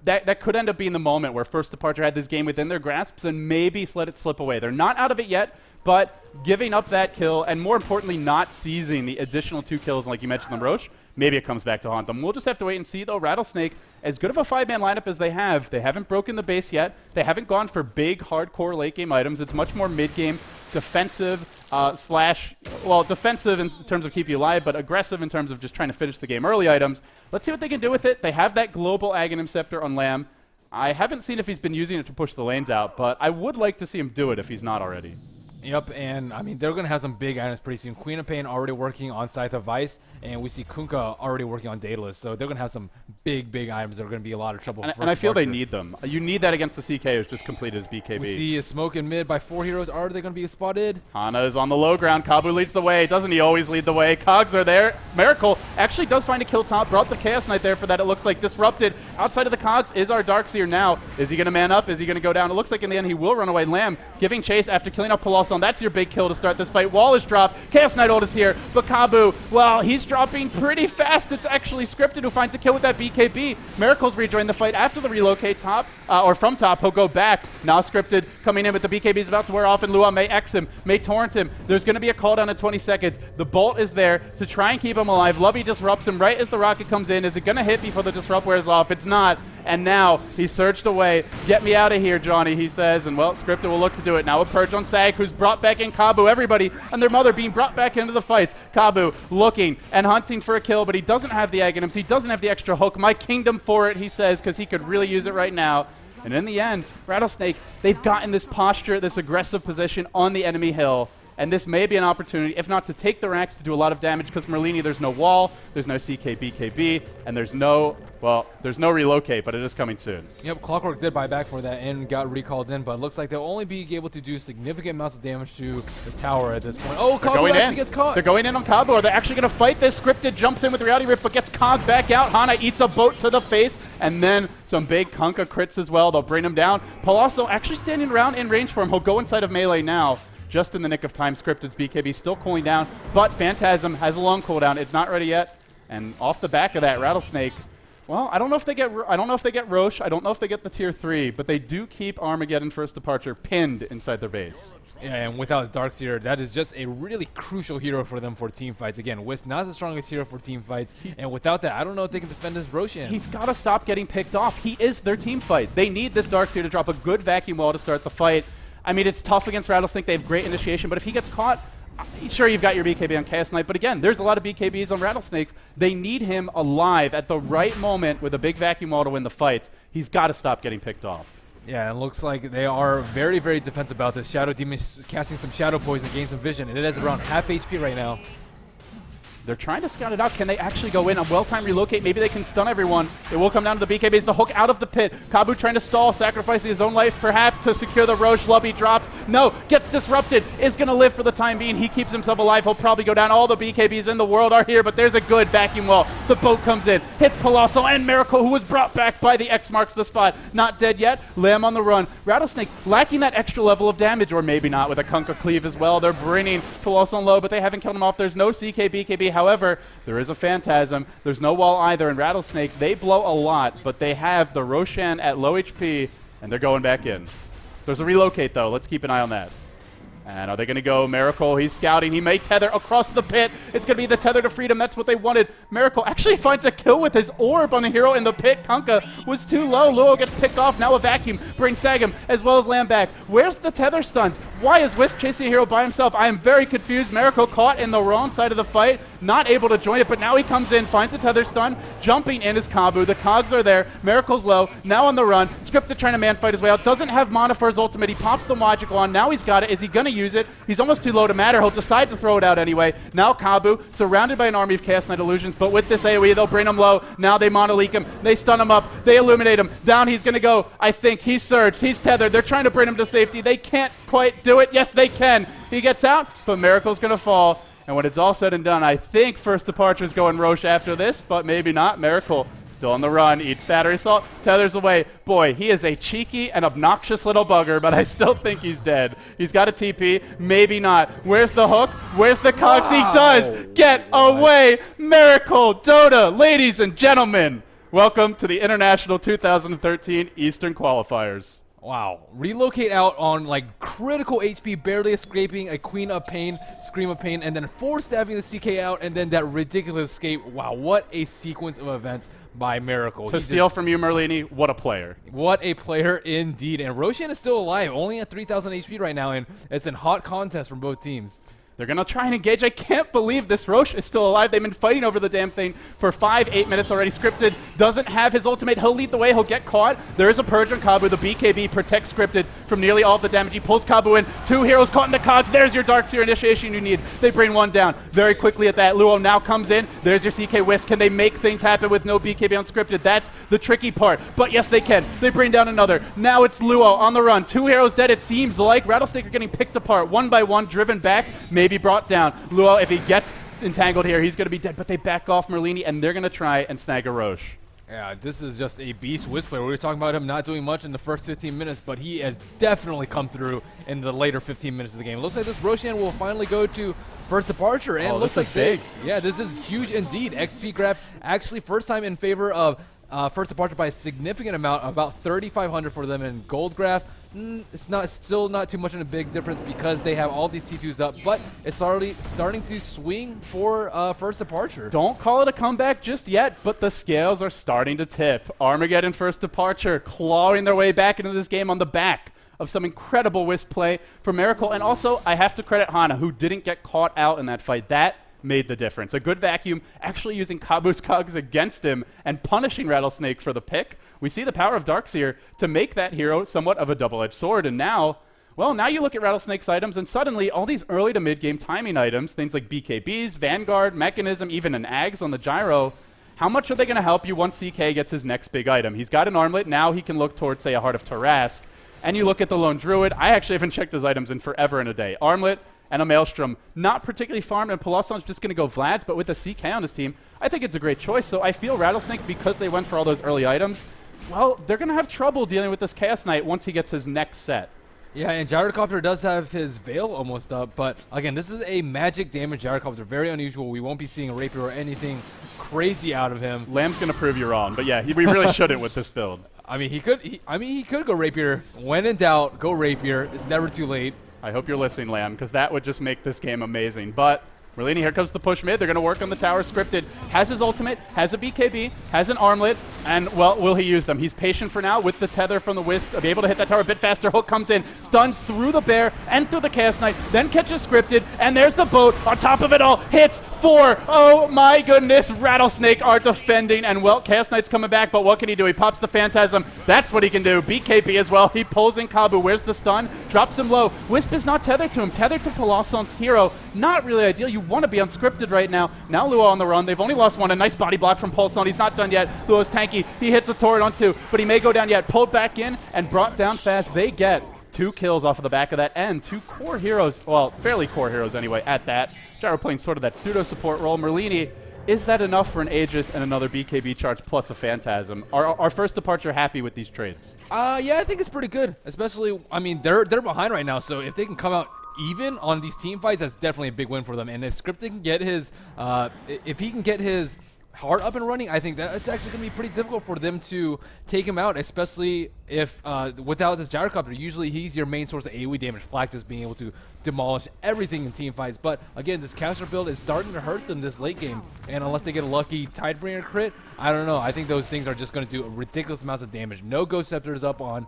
end up being the moment where First Departure had this game within their grasps and maybe let it slip away. They're not out of it yet, but giving up that kill and more importantly, not seizing the additional 2 kills like you mentioned them, Roche, maybe it comes back to haunt them. We'll just have to wait and see, though. Rattlesnake, as good of a 5-man lineup as they haven't broken the base yet. They haven't gone for big, hardcore late-game items. It's much more mid-game, defensive, defensive in terms of keep you alive, but aggressive in terms of just trying to finish the game early items. Let's see what they can do with it. They have that global Aghanim Scepter on Lamb. I haven't seen if he's been using it to push the lanes out, but I would like to see him do it if he's not already. Yep, and I mean, they're going to have some big items pretty soon. Queen of Pain already working on Scythe of Vice, and we see Kunkka already working on Daedalus. So they're going to have some big items that are going to be a lot of trouble. And I feel they need them. You need that against the CK who's just completed his BKB. We see a smoke in mid by 4 heroes. Are they going to be spotted? Hana is on the low ground. Kabu leads the way. Doesn't he always lead the way? Cogs are there. Miracle actually does find a kill top. Brought the Chaos Knight there for that. It looks like disrupted. Outside of the Cogs is our Darkseer now. Is he going to man up? Is he going to go down? It looks like in the end he will run away. Lamb giving chase after killing off Palosson. That's your big kill to start this fight. Wall is dropped. Chaos Knight ult is here. But Kabu, well, he's dropping pretty fast. It's actually Scripted who finds a kill with that BKB. Miracle's rejoined the fight after the relocate top, or from top. He'll go back. Now Scripted coming in with the BKB is about to wear off, and Lua may X him, may torrent him. There's going to be a cooldown in 20 seconds. The bolt is there to try and keep him alive. Lovey disrupts him right as the rocket comes in. Is it going to hit before the disrupt wears off? It's not. And now he surged away. Get me out of here, Johnny, he says. And, well, Scripted will look to do it. Now a purge on Sag, who's brought back in Kabu. Everybody and their mother being brought back into the fights. Kabu looking and hunting for a kill, but he doesn't have the Aghanims. He doesn't have the extra hook. My kingdom for it, he says, because he could really use it right now. And in the end, Rattlesnake, they've gotten this posture, this aggressive position on the enemy hill. And this may be an opportunity, if not to take the racks, to do a lot of damage, because Merlini, there's no wall, there's no CK BKB, and there's no, well, there's no relocate, but it is coming soon. Yep, Clockwork did buy back for that and got recalled in, but it looks like they'll only be able to do significant amounts of damage to the tower at this point. Oh, Kabu actually gets caught. They're going in on Kabu. Are they actually going to fight this? Scripted jumps in with Reality Rift, but gets cogged back out. Hana eats a boat to the face, and then some big Kunkka crits as well. They'll bring him down. Palazzo actually standing around in range for him. He'll go inside of melee now. Just in the nick of time, Scripted's BKB still cooling down, but Phantasm has a long cooldown. It's not ready yet, and off the back of that, Rattlesnake. Well, I don't know if they get Roche. I don't know if they get the tier 3, but they do keep Armageddon First Departure pinned inside their base. Yeah, and without Darkseer, that is just a really crucial hero for them for team fights. Again, Wisp not the strongest hero for team fights, and without that, I don't know if they can defend this Roshan. He's got to stop getting picked off. He is their team fight. They need this Darkseer to drop a good vacuum wall to start the fight. I mean, it's tough against Rattlesnake. They have great initiation, but if he gets caught, sure, you've got your BKB on Chaos Knight, but again, there's a lot of BKBs on Rattlesnakes. They need him alive at the right moment with a big vacuum wall to win the fights. He's got to stop getting picked off. Yeah, it looks like they are very, very defensive about this. Shadow Demon casting some Shadow Poison, gain some vision, and it is around half HP right now. They're trying to scout it out. Can they actually go in? A well-timed relocate. Maybe they can stun everyone. It will come down to the BKBs. The hook out of the pit. Kabu trying to stall, sacrificing his own life perhaps to secure the Roche. Lubby drops. No, gets disrupted. Is going to live for the time being. He keeps himself alive. He'll probably go down. All the BKBs in the world are here, but there's a good vacuum wall. The boat comes in. Hits Palazzo and Miracle, who was brought back by the X marks the spot. Not dead yet. Lamb on the run. Rattlesnake lacking that extra level of damage, or maybe not, with a Kunkka cleave as well. They're bringing Palazzo low, but they haven't killed him off. There's no CK BKB. However, there is a Phantasm. There's no wall either. And Rattlesnake, they blow a lot, but they have the Roshan at low HP, and they're going back in. There's a relocate, though. Let's keep an eye on that. And are they going to go Miracle? He's scouting. He may tether across the pit. It's going to be the tether to freedom. That's what they wanted. Miracle actually finds a kill with his orb on the hero in the pit. Kunkka was too low. Luo gets picked off. Now a vacuum brings Sagam as well as Lamb back. Where's the tether stuns? Why is Wisp chasing a hero by himself? I am very confused. Miracle caught in the wrong side of the fight. Not able to join it, but now he comes in, finds a tether stun. Jumping in is Kabu. The cogs are there. Miracle's low. Now on the run. Scripted trying to man fight his way out. Doesn't have mana for his ultimate. He pops the logical on. Now he's got it. Is he going to use it? He's almost too low to matter. He'll decide to throw it out anyway. Now Kabu, surrounded by an army of Chaos Knight Illusions, but with this AoE, they'll bring him low. Now they mono-leak him. They stun him up. They illuminate him. Down he's going to go. I think he's surged. He's tethered. They're trying to bring him to safety. They can't quite do it. Yes, they can. He gets out, but Miracle's going to fall. And when it's all said and done, I think First Departure's going Roche after this, but maybe not. Miracle still on the run, eats battery assault, tethers away. Boy, he is a cheeky and obnoxious little bugger, but I still think he's dead. He's got a TP, maybe not. Where's the hook? Where's the cogs? Wow. He does get away. Miracle, Dota, ladies and gentlemen, welcome to the International 2013 Eastern Qualifiers. Wow. Relocate out on like critical HP, barely escaping a Queen of Pain, Scream of Pain, and then 4-stabbing the CK out, and then that ridiculous escape. Wow, what a sequence of events by Miracle. To steal from you, Merlini, what a player. What a player indeed. And Roshan is still alive, only at 3,000 HP right now, and it's in hot contest from both teams. They're going to try and engage. I can't believe this Roche is still alive. They've been fighting over the damn thing for 5-8 minutes already. Scripted doesn't have his ultimate. He'll lead the way. He'll get caught. There is a purge on Kabu. The BKB protects Scripted from nearly all of the damage. He pulls Kabu in. 2 heroes caught in the cogs. There's your Darkseer initiation you need. They bring 1 down very quickly at that. Luo now comes in. There's your CK Wisp. Can they make things happen with no BKB on Scripted? That's the tricky part. But yes, they can. They bring down another. Now it's Luo on the run. 2 heroes dead. It seems like Rattlesnake are getting picked apart one by one, driven back, maybe brought down. Luo, if he gets entangled here, he's going to be dead, but they back off Merlini, and they're going to try and snag a Roche. Yeah, this is just a beast Wisp player. We were talking about him not doing much in the first 15 minutes, but he has definitely come through in the later 15 minutes of the game. It looks like this Roshan will finally go to first departure, and it looks like big. Yeah, this is huge indeed. XP grab actually first time in favor of first departure by a significant amount, about 3,500 for them in gold graph. It's still not too much of a big difference because they have all these T2s up, but it's already starting to swing for first departure. Don't call it a comeback just yet, but the scales are starting to tip. Armageddon first departure clawing their way back into this game on the back of some incredible Wisp play from Miracle. And also, I have to credit Hana, who didn't get caught out in that fight. That made the difference. A good vacuum, actually using Kabu's cogs against him and punishing Rattlesnake for the pick. We see the power of Darkseer to make that hero somewhat of a double-edged sword. And now, well, now you look at Rattlesnake's items, and suddenly all these early to mid-game timing items, things like BKBs, Vanguard, Mechanism, even an Ags on the gyro, how much are they going to help you once CK gets his next big item? He's got an armlet. Now he can look towards, say, a Heart of Tarask. And you look at the Lone Druid. I actually haven't checked his items in forever and a day. Armlet and a Maelstrom, not particularly farmed, and Polosson's just going to go Vlad's, but with a CK on his team, I think it's a great choice. So I feel Rattlesnake, because they went for all those early items, well, they're going to have trouble dealing with this Chaos Knight once he gets his next set. Yeah, and Gyrocopter does have his Veil almost up, but again, this is a magic damage Gyrocopter, very unusual. We won't be seeing a Rapier or anything crazy out of him. Lamb's going to prove you wrong, but yeah, we really shouldn't with this build. I mean, he could go Rapier. When in doubt, go Rapier. It's never too late. I hope you're listening, Lamb, because that would just make this game amazing. But Merlini, here comes the push mid. They're going to work on the tower. Scripted has his ultimate, has a BKB, has an armlet, and, well, will he use them? He's patient for now with the tether from the Wisp. Be able to hit that tower a bit faster. Hook comes in, stuns through the bear and through the Chaos Knight, then catches Scripted, and there's the boat on top of it all. Hits 4. Oh, my goodness. Rattlesnake are defending, and, well, Chaos Knight's coming back, but what can he do? He pops the Phantasm. That's what he can do. BKB as well. He pulls in Kabu. Where's the stun? Drops him low. Wisp is not tethered to him. Tethered to Polosson's hero. Not really ideal. You want to be unscripted right now. Now Luo on the run. They've only lost 1. A nice body block from Pulson. He's not done yet. Luo's tanky. He hits a turret on 2, but he may go down yet. Pulled back in and brought down fast. They get 2 kills off of the back of that, and 2 core heroes, well, fairly core heroes anyway, at that. Gyro playing sort of that pseudo-support role. Merlini, is that enough for an Aegis and another BKB charge plus a Phantasm? Are first departure happy with these trades? Yeah, I think it's pretty good. Especially, I mean, they're behind right now, so if they can come out even on these team fights, that's definitely a big win for them. And if Scripted can get his, if he can get his heart up and running, I think that it's actually going to be pretty difficult for them to take him out, especially if without this Gyrocopter. Usually he's your main source of AoE damage, Flak just being able to demolish everything in team fights. But again, this caster build is starting to hurt them this late game, and unless they get a lucky Tidebringer crit, I don't know. I think those things are just going to do ridiculous amounts of damage. No Ghost Scepters up on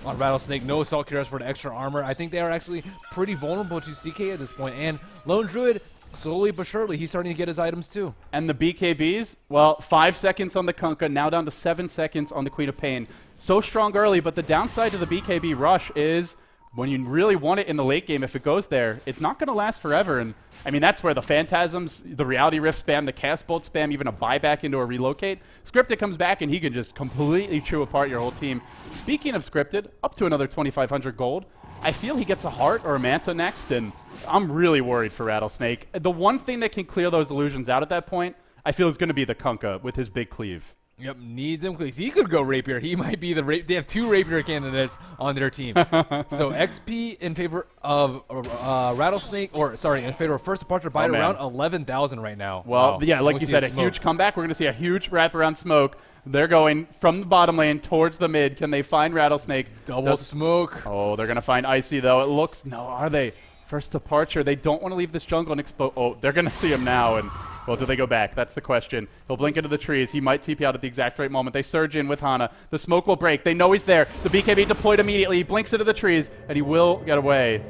Rattlesnake, no Assault Cuirass for the extra armor. I think they are actually pretty vulnerable to CK at this point, and Lone Druid, slowly but surely, he's starting to get his items too. And the BKBs, well, 5 seconds on the Kunkka, now down to 7 seconds on the Queen of Pain. So strong early, but the downside to the BKB rush is when you really want it in the late game, if it goes there, it's not going to last forever. And I mean, that's where the Phantasms, the Reality Rift spam, the Cast Bolt spam, even a buyback into a relocate. Scripted comes back and he can just completely chew apart your whole team. Speaking of Scripted, up to another 2,500 gold. I feel he gets a Heart or a Manta next, and I'm really worried for Rattlesnake. The one thing that can clear those illusions out at that point, I feel, is going to be the Kunkka with his big cleave. Yep, needs him cleave. He could go Rapier. He might be the They have 2 Rapier candidates on their team. So XP in favor of Rattlesnake, or sorry, in favor of first departure by around 11,000 right now. Well, yeah, like you said, a huge comeback. We're going to see a huge wraparound smoke. They're going from the bottom lane towards the mid. Can they find Rattlesnake? Double smoke. Oh, they're going to find Icy, though. It looks... No, are they? First departure. They don't want to leave this jungle and expose... Oh, they're going to see him now, and... Well, do they go back? That's the question. He'll blink into the trees. He might TP out at the exact right moment. They surge in with Hana. The smoke will break. They know he's there. The BKB deployed immediately. He blinks into the trees, and he will get away.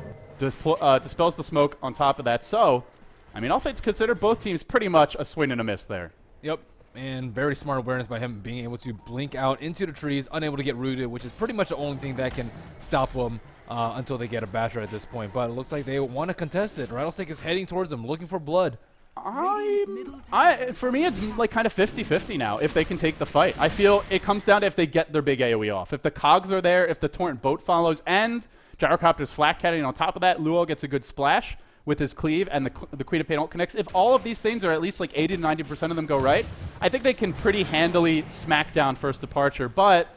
dispels the smoke on top of that. So, I mean, all things considered, both teams pretty much a swing and a miss there. Yep. And very smart awareness by him being able to blink out into the trees, unable to get rooted, which is pretty much the only thing that can stop them until they get a basher at this point. But it looks like they want to contest it. Rattlesnake is heading towards them, looking for blood. For me, it's like kind of 50-50 now if they can take the fight. I feel it comes down to if they get their big AoE off. If the cogs are there, if the Torrent boat follows, and Gyrocopter's flat catting on top of that, Luo gets a good splash with his cleave, and the Queen of Pain ult connects. If all of these things, or at least like 80 to 90% of them go right, I think they can pretty handily smack down First Departure. But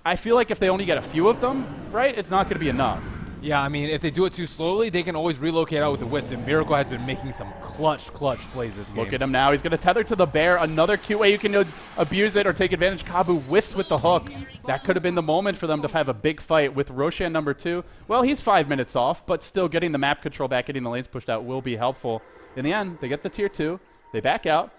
I feel like if they only get a few of them right, it's not going to be enough. Yeah, I mean, if they do it too slowly, they can always relocate out with the Wisp, and Miracle has been making some clutch plays this game. Look at him now. He's going to tether to the bear. Another cute way you can abuse it or take advantage. Kabu whiffs with the hook. That could have been the moment for them to have a big fight with Roshan number 2. Well, he's 5 minutes off, but still getting the map control back, getting the lanes pushed out will be helpful. In the end, they get the tier 2. They back out.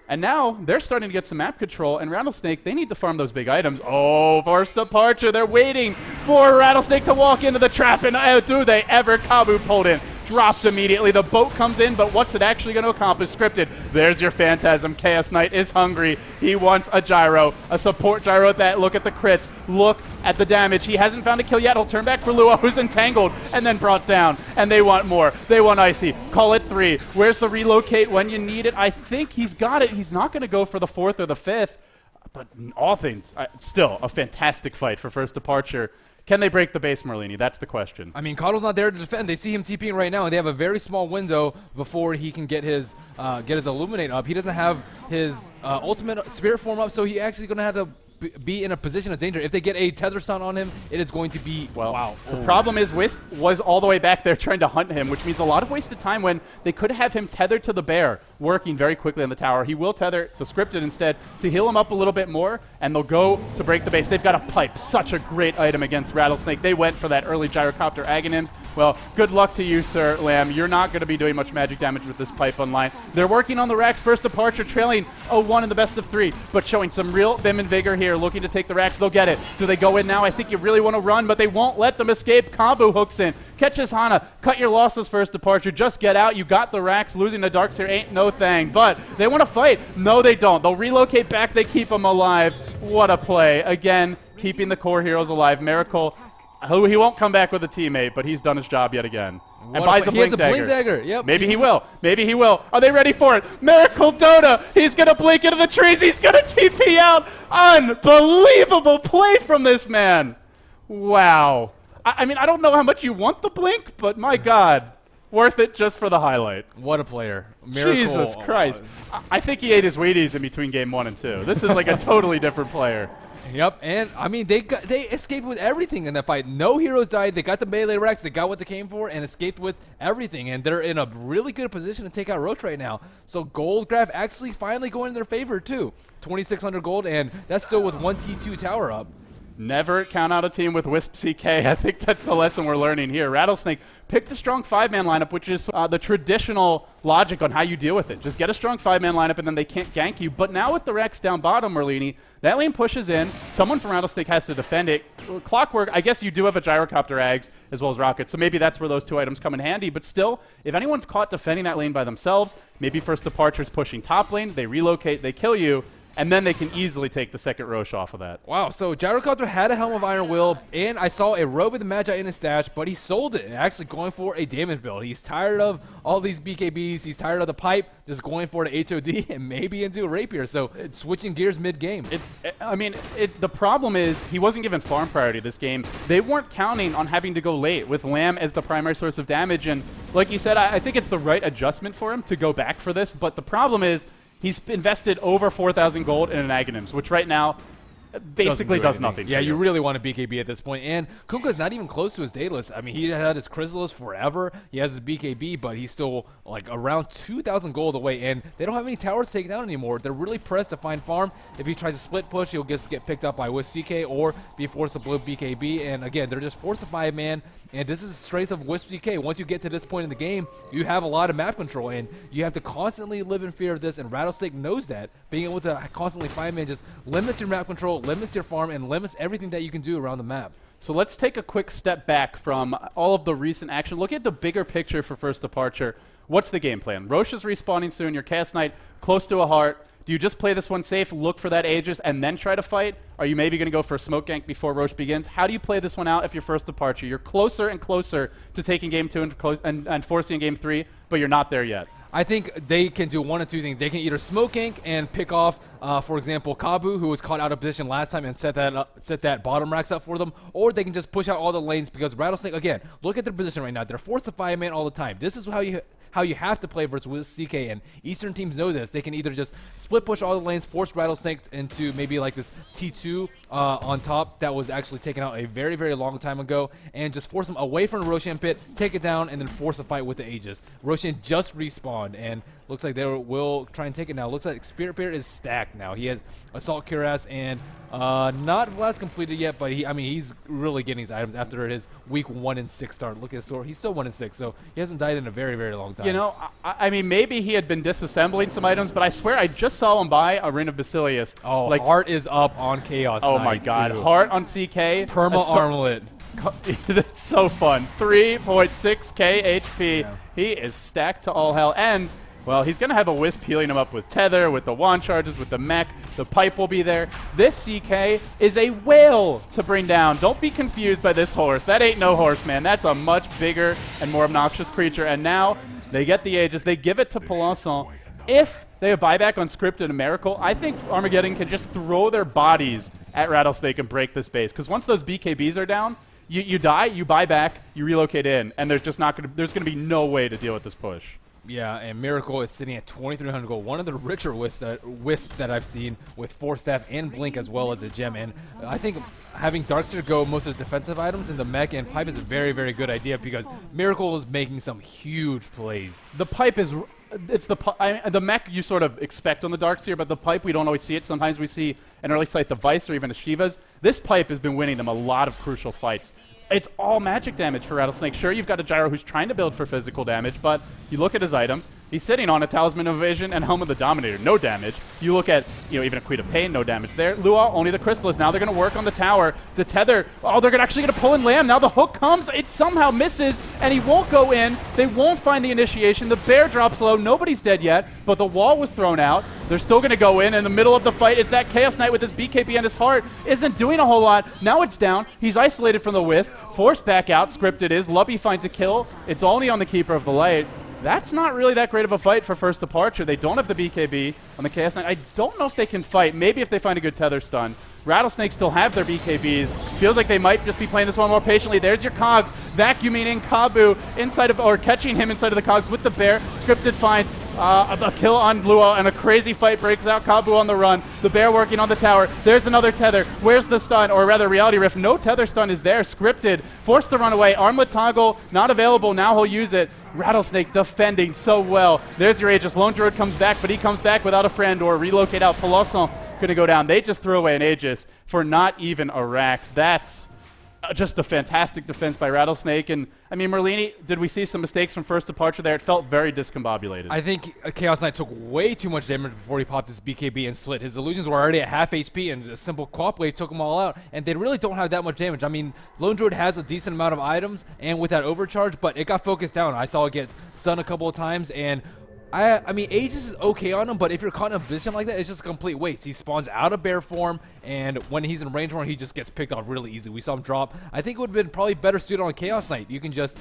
And now they're starting to get some map control, and Rattlesnake, they need to farm those big items. Oh, First Departure. They're waiting for Rattlesnake to walk into the trap, and do they ever. Kabu pulled in. Dropped immediately. The boat comes in, but what's it actually going to accomplish? Scripted. There's your Phantasm. Chaos Knight is hungry. He wants a gyro, a support gyro at that. Look at the crits. Look at the damage. He hasn't found a kill yet. He'll turn back for Luo, who's entangled and then brought down. And they want more. They want Icy. Call it 3. Where's the relocate when you need it? I think he's got it. He's not going to go for the 4th or the 5th. But in all things, still a fantastic fight for First Departure. Can they break the base, Merlini? That's the question. I mean, Coddle's not there to defend. They see him TPing right now, and they have a very small window before he can get his Illuminate up. He doesn't have his ultimate Spirit form up, so he actually going to have to be in a position of danger. If they get a Tether Stun on him, it is going to be, well, wow. The problem is Wisp was all the way back there trying to hunt him, which means a lot of wasted time when they could have him tethered to the bear, working very quickly on the tower. He will tether to Scripted instead to heal him up a little bit more, and they'll go to break the base. They've got a pipe, such a great item against Rattlesnake. They went for that early Gyrocopter Aghanim's. Well, good luck to you, Sir Lamb. You're not going to be doing much magic damage with this pipe online. They're working on the racks. First Departure trailing 0-1 in the best of 3, but showing some real vim and vigor here, looking to take the racks. They'll get it. Do they go in now? I think you really want to run, but they won't let them escape. Kabu hooks in. Catches Hana. Cut your losses, First Departure. Just get out. You got the racks. Losing the Darkseer ain't no thing, but they want to fight. No, they don't. They'll relocate back. They keep them alive. What a play. Again, keeping the core heroes alive. Miracle, he won't come back with a teammate, but he's done his job yet again. And buys a Blink Dagger. Yep. Maybe he will. Maybe he will. Are they ready for it? Miracle Dota. He's going to blink into the trees. He's going to TP out. Unbelievable play from this man. Wow. I mean, I don't know how much you want the blink, but my God. Worth it just for the highlight. What a player. Miracle. Jesus Christ. I think he ate his Wheaties in between game 1 and 2. This is like a totally different player. Yep, and I mean, they escaped with everything in that fight. No heroes died. They got the melee racks. They got what they came for and escaped with everything. And they're in a really good position to take out Roach right now. So gold graph actually finally going in their favor too. 2,600 gold, and that's still with 1 T2 tower up. Never count out a team with Wisp CK. I think that's the lesson we're learning here. Rattlesnake picked a strong 5-man lineup, which is the traditional logic on how you deal with it. Just get a strong 5-man lineup and then they can't gank you. But now with the Rex down bottom, Merlini, that lane pushes in. Someone from Rattlesnake has to defend it. Clockwork, I guess you do have a Gyrocopter Ags as well as Rocket, so maybe that's where those 2 items come in handy. But still, if anyone's caught defending that lane by themselves, maybe First Departure's pushing top lane, they relocate, they kill you, and then they can easily take the second Roche off of that. Wow, so Gyrocopter had a Helm of Iron Will, and I saw a Robe of the Magi in his stash, but he sold it, and actually going for a damage build. He's tired of all these BKBs, he's tired of the pipe, just going for the HOD and maybe into a Rapier, so switching gears mid-game. The problem is he wasn't given farm priority this game. They weren't counting on having to go late with Lamb as the primary source of damage, and like you said, I think it's the right adjustment for him to go back for this, but the problem is he's invested over 4,000 gold in an Aghanim's, which right now basically does nothing. Yeah, you really want a BKB at this point. And Kunkka's not even close to his Daedalus. I mean, he had his Chrysalis forever. He has his BKB, but he's still like around 2,000 gold away. And they don't have any towers taken down anymore. They're really pressed to find farm. If he tries to split push, he'll just get picked up by Wisp CK or be forced to blow BKB. And again, they're just forced to 5-man. And this is the strength of Wisp CK. Once you get to this point in the game, you have a lot of map control. And you have to constantly live in fear of this. And Rattlesnake knows that. Being able to constantly 5-man just limits your map control, limits your farm, and limits everything that you can do around the map. So let's take a quick step back from all of the recent action. Look at the bigger picture for First Departure. What's the game plan? Roche is respawning soon. Your Chaos Knight close to a heart. Do you just play this one safe, look for that Aegis, and then try to fight? Are you maybe going to go for a smoke gank before Roche begins? How do you play this one out if you're First Departure? You're closer and closer to taking Game 2 and forcing Game 3, but you're not there yet. I think they can do one of two things. They can either smoke gank and pick off, for example, Kabu, who was caught out of position last time and set that bottom racks up for them, or they can just push out all the lanes because Rattlesnake, again, look at their position right now. They're forced to 5-man all the time. This is how you have to play versus CK, and Eastern teams know this. They can either just split push all the lanes, force Rattlesnake into maybe like this T2 on top that was actually taken out a very, very long time ago, and just force them away from the Roshan pit, take it down, and then force a fight with the Aegis. Roshan just respawned, and looks like they will try and take it now. Looks like Spirit Bear is stacked now. He has Assault Cuirass and not Vlad's completed yet, but he's really getting his items after his week 1-6 start. Look at his score. He's still 1-6, so he hasn't died in a very, very long time. You know, I mean, maybe he had been disassembling some items, but I swear I just saw him buy a Ring of Basilius. Oh, like, Heart is up on Chaos Oh Knight, my God, too. Heart on CK. Perma Armlet. That's so fun. 3.6k HP. Yeah. He is stacked to all hell, and well, he's going to have a Wisp healing him up with Tether, with the wand charges, with the mech. The pipe will be there. This CK is a whale to bring down. Don't be confused by this horse. That ain't no horse, man. That's a much bigger and more obnoxious creature. And now they get the Aegis. They give it to Polisson. If they have buyback on Script and a Miracle, I think Armageddon can just throw their bodies at Rattlesnake and break this base. Because once those BKBs are down, you die, you buy back, you relocate in, and there's just not going to, there's going to be no way to deal with this push. Yeah, and Miracle is sitting at 2,300 gold. One of the richer wisps that I've seen, with 4 staff and Blink as well as a gem. And I think having Darkseer go most of the defensive items in the mech and pipe is a very, very good idea because Miracle is making some huge plays. The pipe is... It's the mech you sort of expect on the Darkseer, but the pipe, we don't always see it. Sometimes we see an early sight the Vice or even a Shiva's. This pipe has been winning them a lot of crucial fights. It's all magic damage for Rattlesnake. Sure, you've got a Gyro who's trying to build for physical damage, but you look at his items. He's sitting on a Talisman of Vision and Helm of the Dominator. No damage. You look at, even a Queen of Pain, no damage there. Lua, only the Crystalist. Now they're going to work on the tower to tether. Oh, they're actually going to pull in Lamb. Now the hook comes. It somehow misses, and he won't go in. They won't find the initiation. The bear drops low. Nobody's dead yet, but the wall was thrown out. They're still going to go in the middle of the fight. It's that Chaos Knight with his BKB and his heart. Isn't doing a whole lot. Now it's down. He's isolated from the Wisp. Forced back out. Scripted is. Lubby finds a kill. It's only on the Keeper of the Light. That's not really that great of a fight for First Departure. They don't have the BKB on the Chaos Knight. I don't know if they can fight. Maybe if they find a good tether stun. Rattlesnake still have their BKBs. Feels like they might just be playing this one more patiently. There's your cogs. Vacuuming in Kabu inside of, or catching him inside of the cogs with the bear. Scripted finds a kill on Lua, and a crazy fight breaks out. Kabu on the run. The bear working on the tower. There's another tether. Where's the stun? Or rather, Reality Rift. No tether stun is there. Scripted. Forced to run away. Armlet toggle. Not available. Now he'll use it. Rattlesnake defending so well. There's your Aegis. Lone Druid comes back, but he comes back without a friend or relocate out. Polisson going to go down. They just threw away an Aegis for not even a Rax. That's just a fantastic defense by Rattlesnake. And, I mean, Merlini, did we see some mistakes from First Departure there? It felt very discombobulated. I think Chaos Knight took way too much damage before he popped his BKB and split. His illusions were already at half HP, and a simple Quap Wave took them all out. And they really don't have that much damage. I mean, Lone Druid has a decent amount of items, and with that overcharge, but it got focused down. I saw it get stunned a couple of times, and I mean, Aegis is okay on him, but if you're caught in a position like that, it's just a complete waste. He spawns out of bear form, and when he's in range form, he just gets picked off really easy. We saw him drop. I think it would have been probably better suited on Chaos Knight. You can just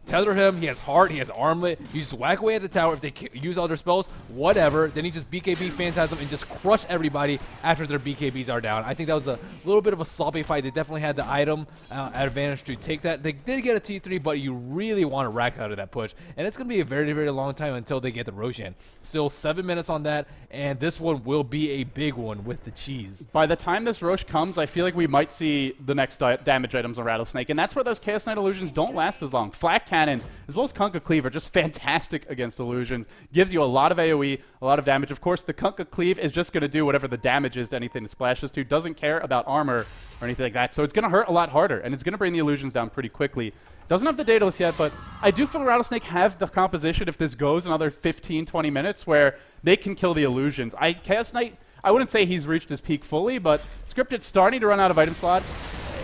tether him. He has heart. He has armlet. You just whack away at the tower. If they use all their spells, whatever. Then he just BKB Phantasm and just crush everybody after their BKBs are down. I think that was a little bit of a sloppy fight. They definitely had the item advantage to take that. They did get a T3, but you really want to rack out of that push. And it's going to be a very, very long time until they get the Roshan. Still 7 minutes on that, and this one will be a big one with the cheese. By the time this Roche comes, I feel like we might see the next damage items on Rattlesnake, and that's where those Chaos Knight illusions don't last as long. Flak Cannon, as well as Kunkka Cleave, are just fantastic against illusions. Gives you a lot of AoE, a lot of damage. Of course, the Kunkka Cleave is just going to do whatever the damage is to anything it splashes to. Doesn't care about armor or anything like that, so it's going to hurt a lot harder, and it's going to bring the illusions down pretty quickly. Doesn't have the Daedalus yet, but I do feel Rattlesnake have the composition if this goes another 15, 20 minutes where they can kill the illusions. Chaos Knight, I wouldn't say he's reached his peak fully, but Scripted's starting to run out of item slots.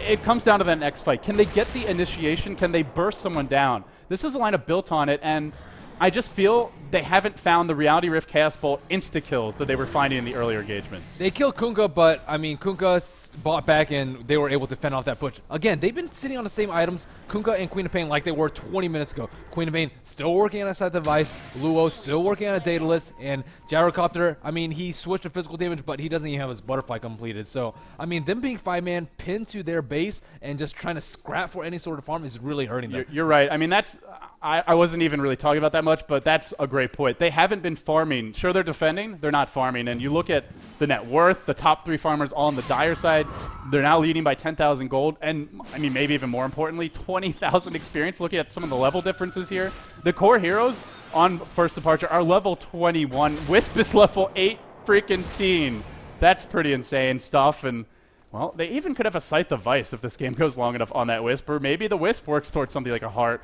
it comes down to that next fight. Can they get the initiation? Can they burst someone down? This is a lineup built on it, and I just feel they haven't found the Reality Rift Chaos Bolt insta-kills that they were finding in the earlier engagements. They killed Kunkka, but, I mean, Kunkka bought back and they were able to fend off that push. Again, they've been sitting on the same items, Kunkka and Queen of Pain, like they were 20 minutes ago. Queen of Pain still working on a side device, Luo still working on a Daedalus, and Gyrocopter, I mean, he switched to physical damage, but he doesn't even have his butterfly completed. So, I mean, them being 5-man pinned to their base and just trying to scrap for any sort of farm is really hurting them. You're right. I mean, that's... I wasn't even really talking about that much, but that's a great point. They haven't been farming. Sure, they're defending. They're not farming. And you look at the net worth, the top 3 farmers all on the Dire side. They're now leading by 10,000 gold. And, I mean, maybe even more importantly, 20,000 experience. Looking at some of the level differences here. The core heroes on First Departure are level 21. Wisp is level 8 freaking teen. That's pretty insane stuff. And, well, they even could have a Scythe of Vice if this game goes long enough on that Wisp. Or maybe the Wisp works towards something like a Heart.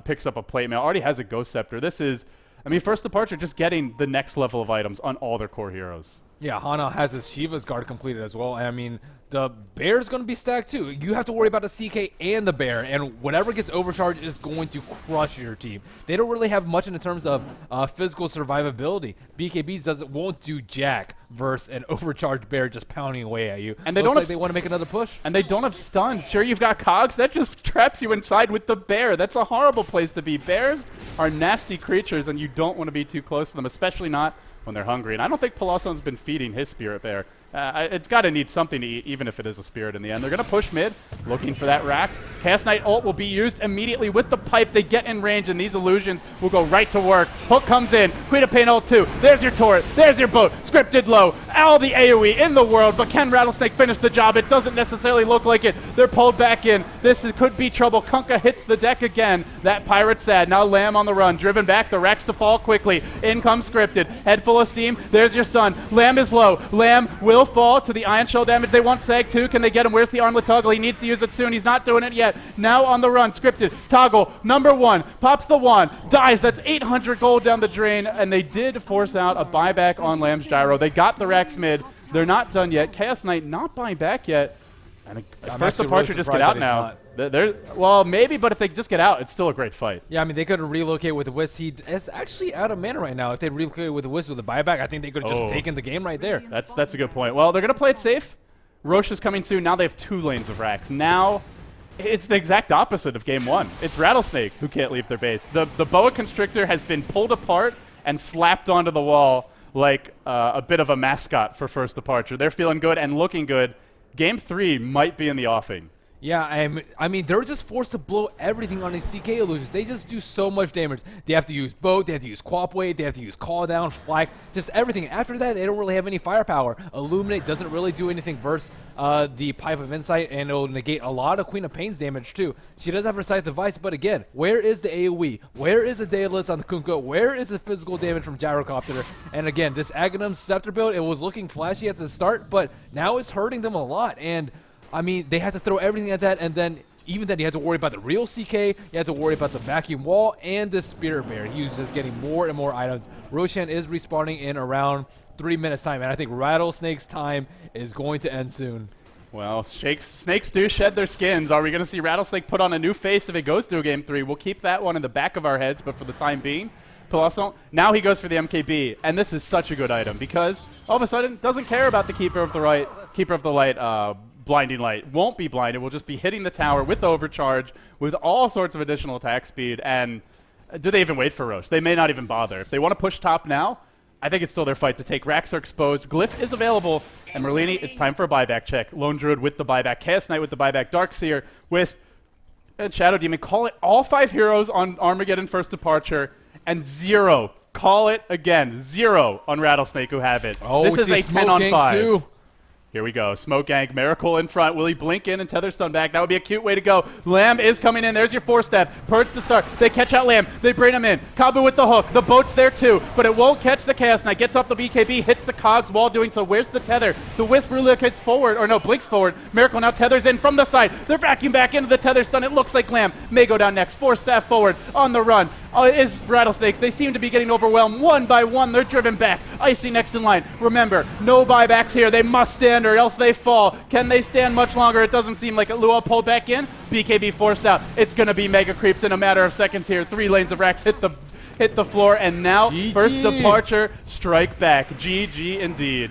Picks up a plate mail, already has a Ghost Scepter. This is, I mean, First Departure just getting the next level of items on all their core heroes. Yeah, Hana has his Shiva's Guard completed as well. I mean, the Bear's going to be stacked too. You have to worry about the CK and the Bear, and whatever gets overcharged is going to crush your team. They don't really have much in terms of physical survivability. BKBs won't do jack versus an overcharged Bear just pounding away at you. And they they want to make another push. And they don't have stuns. Sure, you've got Cogs. That just traps you inside with the Bear. That's a horrible place to be. Bears are nasty creatures, and you don't want to be too close to them, especially not when they're hungry. And I don't think Palasson's been feeding his Spirit Bear. It's got to need something to eat, even if it is a Spirit in the end. They're going to push mid, looking for that Rax. Chaos Knight ult will be used immediately with the pipe. They get in range, and these illusions will go right to work. Hook comes in. Queen of Pain ult 2. There's your turret. There's your boat. Scripted low. All the AoE in the world, but can Rattlesnake finish the job? It doesn't necessarily look like it. They're pulled back in. Could be trouble. Kunkka hits the deck again. That Pirate's sad. Now Lamb on the run. Driven back. The Rex to fall quickly. In comes Scripted. Head full of steam. There's your stun. Lamb is low. Lamb will fall to the Ion Shell damage. They want Sag too. Can they get him? Where's the Armlet Toggle? He needs to use it soon. He's not doing it yet. Now on the run. Scripted. Toggle. Number 1. Pops the wand. Dies. That's 800 gold down the drain. And they did force out a buyback on Lamb's Gyro. They got the Rex mid. They're not done yet. Chaos Knight not buying back yet. And First Departure just get out now. Well, maybe, but if they just get out, it's still a great fight. Yeah, I mean, they could relocate with the Wisp. It's actually out of mana right now. If they relocated with the Wisp with a buyback, I think they could have just taken the game right there. That's a good point. Well, they're going to play it safe. Roche is coming soon. Now they have 2 lanes of Rax. Now it's the exact opposite of game 1. It's Rattlesnake who can't leave their base. The Boa Constrictor has been pulled apart and slapped onto the wall like a bit of a mascot for First Departure. They're feeling good and looking good. Game 3 might be in the offing. Yeah, I mean, they're just forced to blow everything on these CK illusions. They just do so much damage. They have to use Boat, they have to use Quap Weight, they have to use Call Down, Flag, just everything. After that, they don't really have any firepower. Illuminate doesn't really do anything versus the Pipe of Insight, and it'll negate a lot of Queen of Pain's damage too. She does have her Scythe device, but again, where is the AoE? Where is the Daedalus on the Kunkka? Where is the physical damage from Gyrocopter? And again, this Aghanim Scepter build, it was looking flashy at the start, but now it's hurting them a lot. And I mean, they had to throw everything at that, and then even then you had to worry about the real CK, you had to worry about the vacuum wall, and the Spirit Bear. He was just getting more and more items. Roshan is respawning in around 3 minutes time, and I think Rattlesnake's time is going to end soon. Well, snakes do shed their skins. Are we going to see Rattlesnake put on a new face if it goes to a game 3? We'll keep that one in the back of our heads, but for the time being, Peloson, now he goes for the MKB, and this is such a good item because all of a sudden doesn't care about the Keeper of the Light Blinding Light. Won't be blinded. We'll just be hitting the tower with overcharge, with all sorts of additional attack speed. And do they even wait for Roche? They may not even bother. If they want to push top now, I think it's still their fight to take. Racks are exposed. Glyph is available. And Merlini, it's time for a buyback check. Lone Druid with the buyback. Chaos Knight with the buyback. Darkseer, Wisp, and Shadow Demon. Call it all 5 heroes on Armageddon First Departure. And 0. Call it again. 0 on Rattlesnake who have it. Oh, this is a 10 on 5. Too. Here we go. Smoke Gang, Miracle in front. Will he blink in and tether stun back? That would be a cute way to go. Lamb is coming in. There's your 4-step. Purge to start. They catch out Lamb. They bring him in. Kabu with the hook. The boat's there too, but it won't catch the Chaos Knight. Gets off the BKB, hits the Cogs while doing so. Where's the tether? The Wisp relocates forward, or no, blinks forward. Miracle now tethers in from the side. They're vacuum back into the tether stun. It looks like Lamb may go down next. 4-staff forward on the run. is Rattlesnake. They seem to be getting overwhelmed one by one. They're driven back. Icy next in line. Remember, no buybacks here. They must stand or else they fall. Can they stand much longer? It doesn't seem like it. Lua pulled back in. BKB forced out. It's going to be Mega Creeps in a matter of seconds here. 3 lanes of racks hit the floor, and now GG. first departure, strike back. GG indeed.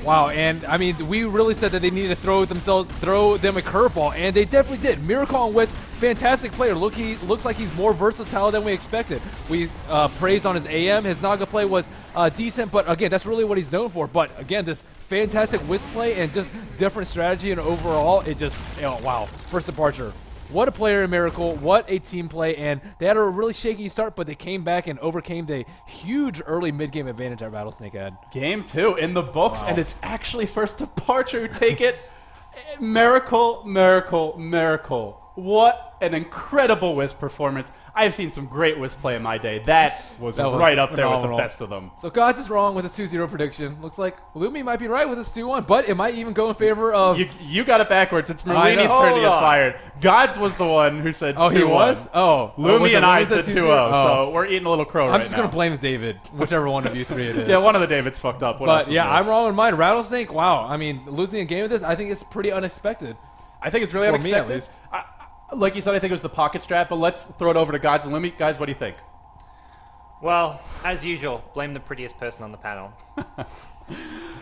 Wow, and I mean, we really said that they needed to throw them a curveball, and they definitely did. Miracle on Wisp, fantastic player. Looks like he's more versatile than we expected. We praised on his AM. His Naga play was decent, but again, that's really what he's known for. But again, this fantastic Wisp play and just different strategy, and overall, it just, wow, first departure. What a player in Miracle, what a team play, and they had a really shaky start, but they came back and overcame the huge early mid-game advantage that Rattlesnake had. Game 2 in the books, and it's actually first departure who take it. Miracle, Miracle, Miracle. What an incredible Wisp performance. I've seen some great Wisp play in my day. That was right up there with the best of them. So Gods is wrong with his 2-0 prediction. Looks like Lumi might be right with his 2-1, but it might even go in favor of... You got it backwards. It's Merlini's turn to get fired. Gods was the one who said 2-1. Oh, he was? Oh. Lumi and I said 2-0, so we're eating a little crow right now. I'm just going to blame David, whichever one of you three it is. Yeah, one of the Davids fucked up. But yeah, I'm wrong in mine. Rattlesnake, wow. I mean, losing a game with this, I think it's pretty unexpected. I think it's really unexpected. Me, at least. Like you said, I think it was the pocket strap, but let's throw it over to Gods and Lumi. Guys, what do you think? Well, as usual, blame the prettiest person on the panel.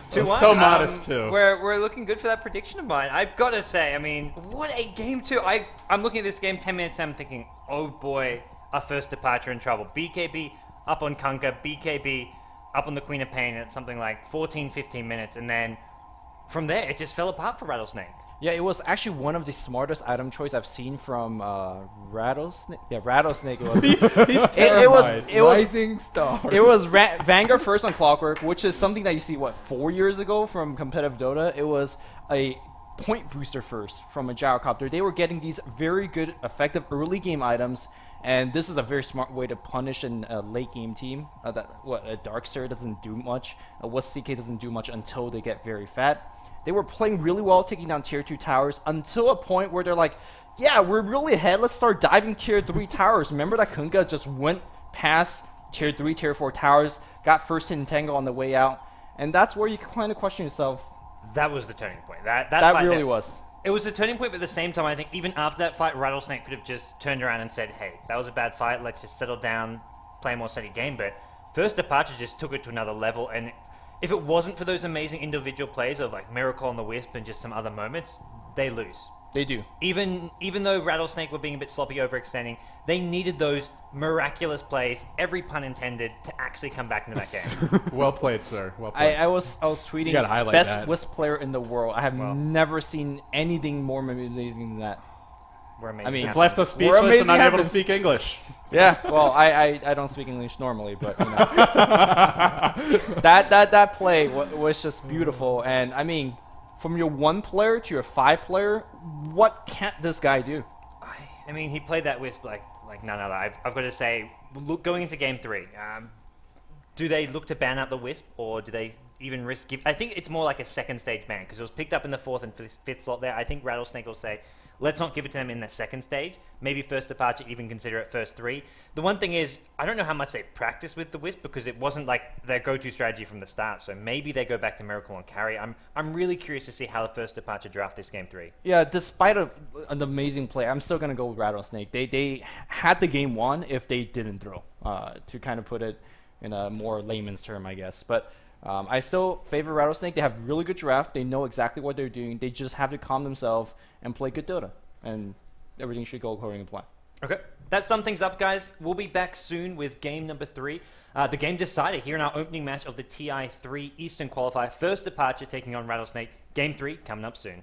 2-1. So modest, too. We're looking good for that prediction of mine. I've got to say, I mean, what a game 2. I'm looking at this game 10 minutes and I'm thinking, oh boy, our first departure in trouble. BKB up on Kunkka, BKB up on the Queen of Pain at something like 14, 15 minutes, and then from there, it just fell apart for Rattlesnake. Yeah, it was actually one of the smartest item choice I've seen from Rattlesnake. Yeah, Rattlesnake. It was. It was Rising Star. It was Vanguard first on Clockwork, which is something that you see 4 years ago from competitive Dota. It was a point booster first from a gyrocopter. They were getting these very good, effective early game items, and this is a very smart way to punish a late game team. A Darkster doesn't do much. A Wisp CK doesn't do much until they get very fat. They were playing really well, taking down tier 2 towers until a point where they're like, yeah, we're really ahead. Let's start diving tier 3 towers. Remember that Kunkka just went past tier 3, tier 4 towers, got first hit in Tango on the way out. And that's where you kind of question yourself. That was the turning point. That really was. It was a turning point, but at the same time, I think even after that fight, Rattlesnake could have just turned around and said, hey, that was a bad fight. Let's just settle down, play a more steady game. But first departure just took it to another level, and if it wasn't for those amazing individual plays of like Miracle on the Wisp and just some other moments, they lose. They do. Even though Rattlesnake were being a bit sloppy overextending, they needed those miraculous plays, every pun intended, to actually come back into that game. Well played, sir. Well played. I was tweeting best Wisp player in the world. I have never seen anything more amazing than that. We're amazing. I mean, it's left us speechless and not able to speak English. Yeah, well, I don't speak English normally, but you know. that play was just beautiful, and I mean, from your 1 player to your 5 player, what can't this guy do? I mean, he played that Wisp like none other. I've got to say, going into game 3, do they look to ban out the Wisp, or do they even risk give? I think it's more like a second stage ban, because it was picked up in the 4th and 5th slot there. I think Rattlesnake will say, let's not give it to them in the second stage. Maybe first departure, even consider it first 3. The one thing is, I don't know how much they practiced with the Wisp, because it wasn't like their go-to strategy from the start. So maybe they go back to Miracle and carry. I'm really curious to see how the first departure draft this game 3. Yeah, despite an amazing play, I'm still gonna go with Rattlesnake. They had the game won if they didn't throw. To kind of put it in a more layman's term, I guess. But I still favor Rattlesnake. They have really good draft. They know exactly what they're doing. They just have to calm themselves and play good Dota, and everything should go according to plan. Okay, that sums things up, guys. We'll be back soon with game number 3. The game decided here in our opening match of the TI3 Eastern Qualifier. First departure taking on Rattlesnake. Game 3 coming up soon.